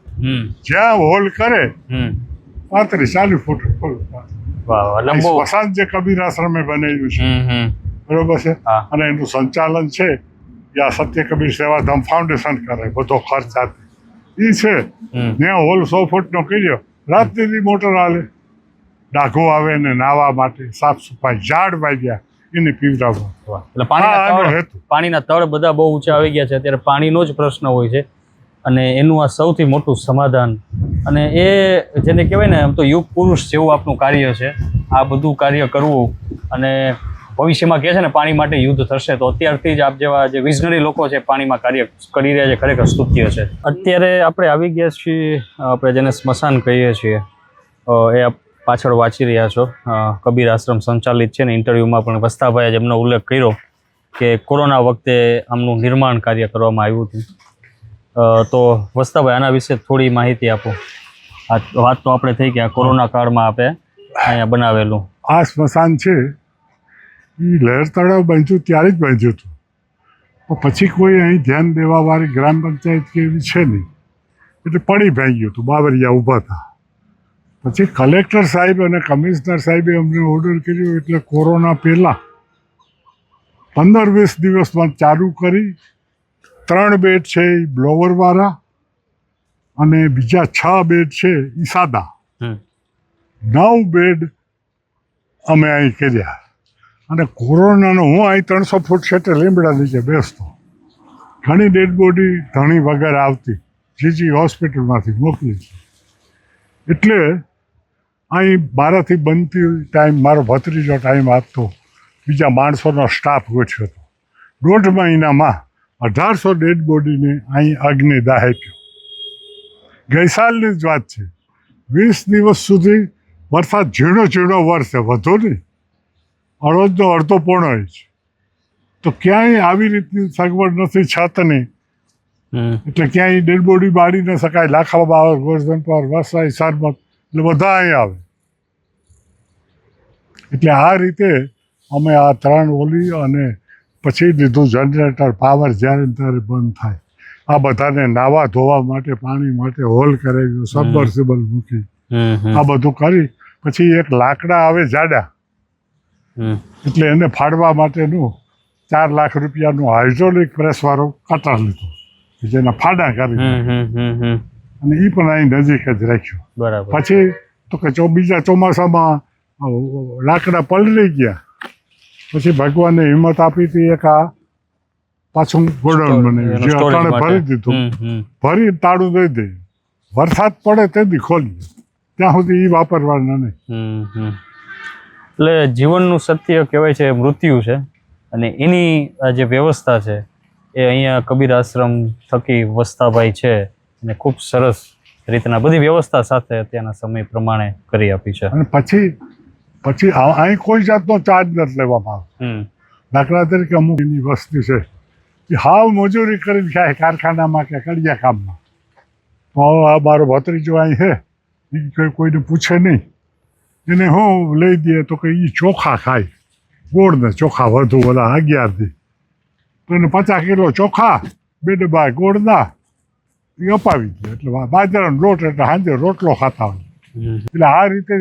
જ્યાં હોલ કરે 35-40 ફૂટ હોલ. વસાંત જે કબીર આશ્રમે બનાવ્યું છે, બરોબર છે, અને એનું સંચાલન છે એ આ સત્ય કબીર સેવાધામ ફાઉન્ડેશન કરે, બધો ખર્ચ આપે એ છે. ત્યાં હોલ 100 ફૂટનો કર્યો, રાત્રિની મોટર હાલે, ડાઘો આવે ને નાહવા માટે, સાફ સફાઈ, ઝાડ વાગ્યા એને પીવડાવવા. એટલે પાણીના તળ બધા બહુ ઊંચા આવી ગયા છે. અત્યારે પાણીનો જ પ્રશ્ન હોય છે અને એનું આ સૌથી મોટું સમાધાન. અને એ જેને કહેવાય ને, આમ તો યુગ પુરુષ જેવું આપનું કાર્ય છે આ બધું કાર્ય કરવું. અને ભવિષ્યમાં કહે છે ને પાણી માટે યુદ્ધ થશે, તો અત્યારથી જ આપ જેવા જે વિઝનરી લોકો છે પાણીમાં કાર્ય કરી રહ્યા છે, ખરેખર સ્તુત્ય છે. અત્યારે આપણે આવી ગયા છીએ, આપણે જેને સ્મશાન કહીએ છીએ, એ પાછળ વાંચી રહ્યા છો, કબીર આશ્રમ સંચાલિત છે ને. ઇન્ટરવ્યૂમાં પણ વસ્તાભાઈએ જેમનો ઉલ્લેખ કર્યો કે કોરોના વખતે આમનું નિર્માણ કાર્ય કરવામાં આવ્યું હતું. તો વસ્તાભાઈ આના વિશે થોડી માહિતી આપો. આ વાત તો આપણે થઈ કે આ કોરોના કાળમાં આપણે અહીંયા બનાવેલું આ સ્મશાન છે એ લહેર તળાવ બાંધ્યું ત્યારે જ બાંધ્યું હતું, પણ પછી કોઈ અહીં ધ્યાન દેવાવાળી ગ્રામ પંચાયત કે એવી છે નહીં, એટલે પડી ભાંગ્યું હતું. બાવરિયા ઊભા હતા. પછી કલેક્ટર સાહેબ અને કમિશનર સાહેબે અમને ઓર્ડર કર્યો, એટલે કોરોના પહેલાં 15-20 દિવસમાં ચાલુ કરી. 3 બેડ છે એ બ્લોવરવાળા અને બીજા 6 બેડ છે એ સાદા. 9 બેડ અમે અહીં કર્યા. અને કોરોનાનો હું અહીં 300 ફૂટ છે લીમડા નીચે બેસતો. ઘણી ડેડ બોડી ધણી વગર આવતી, જીજી હોસ્પિટલમાંથી મોકલી. એટલે અહીં 12થી બનતી ટાઈમ મારો ભત્રીજો ટાઈમ આપતો, બીજા માણસોનો સ્ટાફ ગોઠવ્યો હતો. 1.5 મહિનામાં 1800 ડેડ બોડીને અહીં અગ્નિદાહ આપ્યો. ગઈ સાલની જ વાત છે. 20 દિવસ સુધી વરસાદ ઝીણો ઝીણો વરસે, વધુ નહીં, અડધો અડધો પોણો ઇંચ. તો ક્યાંય આવી રીતની સગવડ નથી, છત નહીં, એટલે ક્યાંય ડેડ બોડી બાળી ન શકાય. લાખા બાવર, ગોરધનપર, વસઈ, સરમત, એટલે બધા અહીં આવે. એટલે આ રીતે અમે આ 3 ઓલી અને પછી લીધું જનરેટર પાવર, જ્યારે ત્યારે બંધ થાય. આ બધાને નાવા ધોવા માટે, પાણી માટે હોલ કરાવ્યો, સબમર્સિબલ મૂકી, આ બધું કરી. પછી એક લાકડા આવે જાડા, એટલે એને ફાડવા માટેનું 4 લાખ રૂપિયાનું હાઇડ્રોલિક પ્રેસવાળો કટર લીધો કે જેના ફાડા કરી અને એ પણ અહીં નજીક જ રાખ્યું. બરાબર. પછી તો કે બીજા ચોમાસામાં લાકડા પલળી ગયા. પછી ભગવાને હિંમત આપી હતી એક આ પાછું ગોડાઉન બનાવ્યું જે અટાણે ભરી દીધું. ભરી તાળું દઈ દે, વરસાદ પડે તેથી ખોલી, ત્યાં સુધી એ વાપરવાના નહીં. એટલે જીવનનું સત્ય કહેવાય છે મૃત્યુ છે, અને એની આ જે વ્યવસ્થા છે એ અહીંયા કબીર આશ્રમ થકી વસ્તાભાઈ છે અને ખૂબ સરસ રીતના બધી વ્યવસ્થા સાથે અત્યારના સમય પ્રમાણે કરી આપી છે. અને પછી અહીં કોઈ જાતનો ચાર્જ નથી લેવામાં આવે. દાખલા તરીકે અમુક એની વસ્તી છે એ હાવ મજૂરી કરીને ખાય કારખાનામાં કે કડિયા કામમાં. તો આ મારો ભત્રીજો અહીં છે એ કોઈને પૂછે નહીં, એને હું લઈ દઈએ તો કે એ ચોખા ખાય, ગોળ ને ચોખા વધુ બધા 11 દી, તો એને 50 કિલો ચોખા 2 ડબ્બા ગોળના એ અપાવી દે. એટલે બાજરાનો લોટ એટલે સાંજે રોટલો ખાતા હોય. એટલે આ રીતે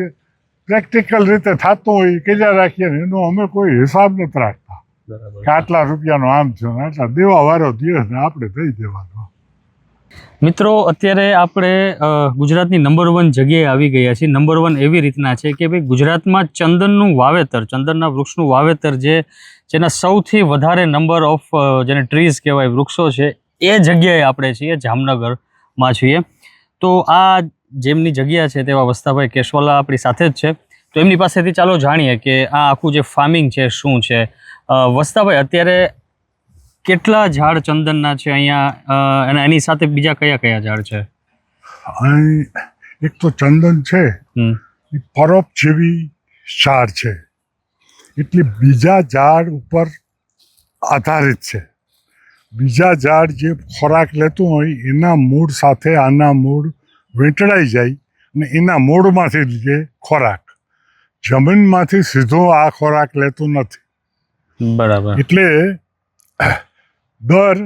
પ્રેક્ટિકલ રીતે થતું હોય એ કર્યા રાખીએ ને એનો અમે કોઈ હિસાબ નથી રાખતા કે આટલા રૂપિયાનો આમ થયો ને આટલા દેવા વાળો દિવસ ને આપણે દઈ દેવાનો. મિત્રો, અત્યારે આપણે ગુજરાતની નંબર 1 જગ્યાએ આવી ગયા છીએ. નંબર 1 એવી રીતના છે કે ભાઈ ગુજરાતમાં ચંદનનું વાવેતર, ચંદનના વૃક્ષનું વાવેતર જેના સૌથી વધારે નંબર ઓફ જેને ટ્રીઝ કહેવાય, વૃક્ષો છે, એ જગ્યાએ આપણે છીએ, જામનગરમાં છીએ. તો આ જેમની જગ્યા છે તેવા વસ્તાભાઈ કેશવાલા આપણી સાથે જ છે. તો એમની પાસેથી ચાલો જાણીએ કે આ આખું જે ફાર્મિંગ છે શું છે. વસ્તાભાઈ, અત્યારે કેટલા ઝાડ ચંદનના છે અહીંયા, અને એની સાથે બીજા કયા કયા ઝાડ છે? અહીં એક તો ચંદન છે એ પરોપ જેવી ઝાડ છે, એટલે બીજા ઝાડ ઉપર આધારિત છે. બીજા ઝાડ જે ખોરાક લેતું હોય એના મૂળ સાથે આના મૂળ વીંટળાઈ જાય અને એના મૂળમાંથી લે ખોરાક. જમીનમાંથી સીધો આ ખોરાક લેતું નથી. બરાબર. એટલે દર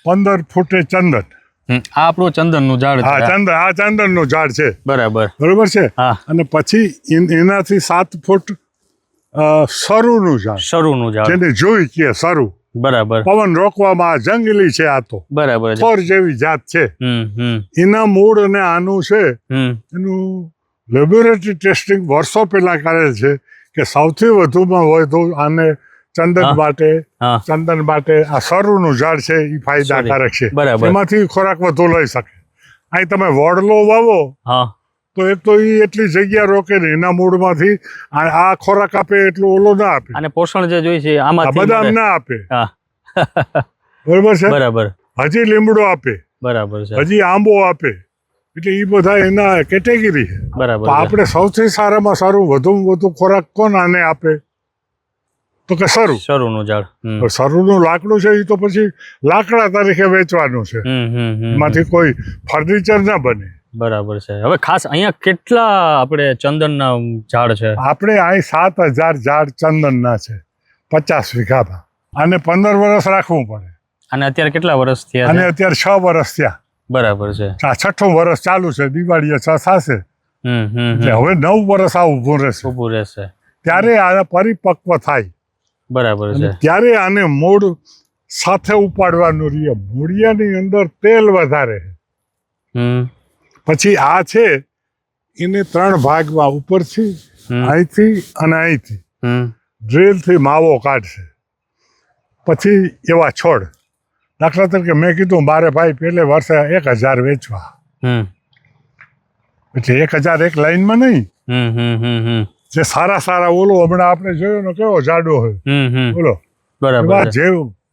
15 ફૂટે ચંદન. આ આપણું ચંદનનું ઝાડ છે. આ ચંદનનું ઝાડ છે. બરાબર. બરોબર છે. હા. અને પછી એનાથી 7 ફૂટ સરુનું ઝાડ. સરુનું ઝાડ જેને જોઈ કે સરુ. બરાબર. પવન રોકવામાં જંગલી છે આ તો. બરાબર. થોર જેવી જાત છે. એના મૂળ અને આનું છે એનું લેબોરેટરી ટેસ્ટિંગ વર્ષો પહેલા કરેલ છે કે સૌથી વધુમાં વધુ આને ચંદન માટે આ સરુનું ઝાડ છે એ ફાયદાકારક છે. એમાંથી ખોરાક વધુ લઈ શકે. અહીં તમે વડલો વાવો તો એક તો એ એટલી જગ્યા રોકે ને એના મૂળમાંથી આ ખોરાક આપે એટલું ઓલો ના આપે, અને પોષણ જે જોઈએ છે આમાંથી બદામ ના આપે. બરોબર છે. બરાબર. હજી લીમડો આપે. બરાબર છે. હજી આંબો આપે. એટલે એ બધા એના કેટેગરી છે. બરાબર. આપણે સૌથી સારામાં સારું વધુમાં વધુ ખોરાક કોણ આને આપે તો કે સરુનું ઝાડ. સરુનું લાકડું છે એ તો પછી લાકડા તરીકે વેચવાનું છે, એમાંથી કોઈ ફર્નિચર ના બને. બરાબર છે. હવે ખાસ અહીંયા કેટલા આપણે ચંદનના ઝાડ છે? આપણે અહીં 7000 ઝાડ ચંદનના છે 50 વીઘામાં. આને 15 વર્ષ રાખવું પડે. અને અત્યારે કેટલા વર્ષ થયા? અને અત્યારે 6 વર્ષ થયા. બરાબર છે. 6ઠું વર્ષ ચાલુ છે. દિવાળીએ 6 થશે એટલે હવે 9 વર્ષ આ ઊભું રહેશે. ત્યારે આ પરિપક્વ થાય. બરાબર છે. ત્યારે આને મૂળ સાથે ઉપાડવાનું રહીએ. મૂળિયાની અંદર તેલ વધારે. પછી આ છે એને 3 ભાગમાં, ઉપરથી અહીંથી અને અહીંથી ડ્રીલથી માવો કાઢશે. પછી એવા છોડ, દાખલા તરીકે મેં કીધું મારે ભાઈ પહેલે વર્ષે 1000 વેચવા, એટલે 1000 એક લાઈનમાં નહીં. જે સારા ઓલો હમણાં આપણે જોયો ને કેવો જાડો હોય બોલો, બરાબર. જે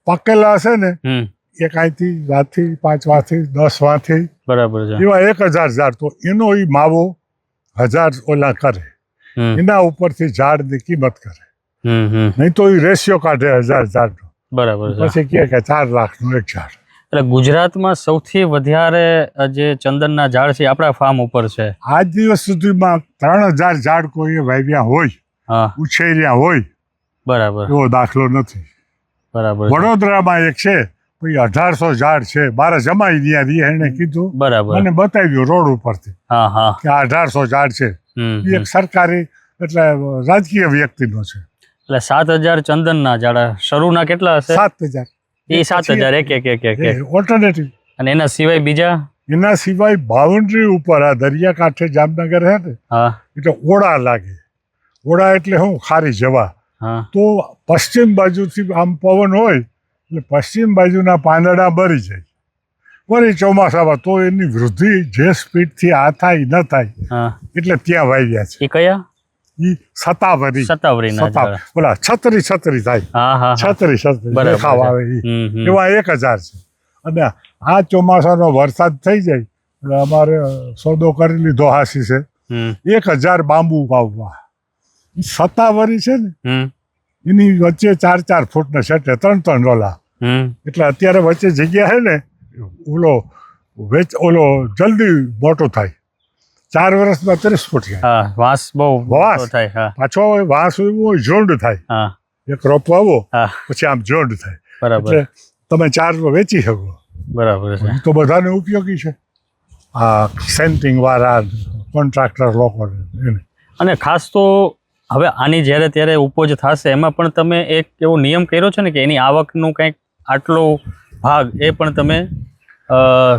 પકેલા હશે ને એક અહીંથી વાથી 5 વાથી 10 વાથી, બરાબર છે, એવા 1000 ઝાડ. તો એનો એ માવો 1000 ઓલા કરે, એના ઉપરથી ઝાડની કિંમત કરે. નહીં તો એ રેશિયો કાઢે 1000 ઝાડનો. બરાબર છે. પછી કે 4 લાખનું એક ઝાડ. એટલે ગુજરાતમાં સૌથી વધારે જે ચંદનના ઝાડ છે આપણા ફાર્મ ઉપર છે. આજ દિવસ સુધીમાં 3000 ઝાડ કોઈએ વાવ્યા હોય, ઉછેર્યા હોય, બરાબર, એવો દાખલો નથી. બરાબર. વડોદરામાં એક છે, પછી 1800 ઝાડ છે. મારા જમાઈ ત્યાં રહી, એને કીધું, બરાબર, મને બતાવ્યું રોડ ઉપરથી કે આ 1800 ઝાડ છે. એ એક સરકારી એટલે રાજકીય વ્યક્તિનો છે. એટલે 7,000 ચંદનના ઝાડા શરૂના કેટલા હશે? 7,000. એ 7,000 એક. ઓલ્ટરનેટિવ. અને એના સિવાય બીજા? એના સિવાય બાઉન્ડ્રી ઉપર આ દરિયાકાંઠે જામનગર હે ને હા એટલે ઓળા લાગે. ઓળા એટલે હું ખારી જવા. હા તો પશ્ચિમ બાજુથી આમ પવન હોય એટલે પશ્ચિમ બાજુના પાંદડા બળી જાય. વળી ચોમાસામાં તો એની વૃદ્ધિ જે સ્પીડથી આ થાય ન થાય હા. એટલે ત્યાં વાવ્યા છે. એ કયા? એ સતાવરી. સતાવરીના ઝાડા. ઓલા છત્રી થાય. હા હા હા. છત્રી બરાબર દેખાવ છે. આવે ઈ. હમ. એવા 1,000 છે. અને આ ચોમાસાનો વરસાદ થઈ જાય એટલે અમારે સોદો કરી લીધો હાસી છે હમ 1,000 બાંબુ વાવવા. ઈ સતાવરી છે ને હમ એની વચ્ચે 4-4 ફૂટના સેટે 3-3 ડોલા. હમ એટલે અત્યારે વચ્ચે જગ્યા છે ને ઓલો જલ્દી મોટો થાય. 4 વર્ષમાં 30 ફૂટ થાય. હા વાંસ બહુ વાંસ. મોટો થાય. હા પાછો વાંસ એવું હોય ઝોંડ થાય. હા એક રોપ વાવો હા પછી આમ ઝોંડ થાય. બરાબર એટલે તમે 4 વેચી શકો. બરાબર છે. ઈ તો બધાને ઉપયોગી છે. આ સેન્ટિંગ વાળા કોન્ટ્રાક્ટર લોકો એને. અને ખાસ તો હવે આની જ્યારે ત્યારે ઉપજ થશે એમાં પણ તમે એક એવો નિયમ કર્યો છે ને કે એની આવકનું કંઈક આટલો ભાગ એ પણ તમે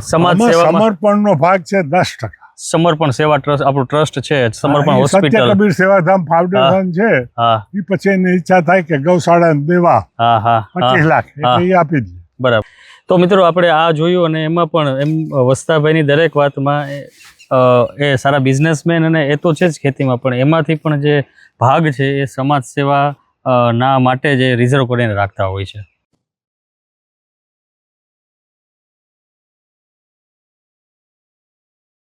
સમાજ આમાં સેવામાં સમર્પણનો ભાગ છે 10%. સમર્પણ સેવા ટ્રસ્ટ આપણું ટ્રસ્ટ છે સમર્પણ ઈ સત્ય હોસ્પિટલ. કબીર સેવાધામ ફાઉન્ડેશન છે. હા એ પછી એની ઈચ્છા થાય કે ગૌશાળાને દેવા હા હા 25 લાખ હા. એટલે એ આપી દે. બરાબર. તો મિત્રો આપણે આ જોયું અને એમાં પણ એમ વસ્તાભાઈની દરેક વાતમાં એ સારા બિઝનેસમેન અને એ તો છે જ ખેતીમાં પણ એમાંથી પણ જે ભાગ છે એ સમાજ સેવા ના માટે જે રિઝર્વ કરીને રાખતા હોય છે.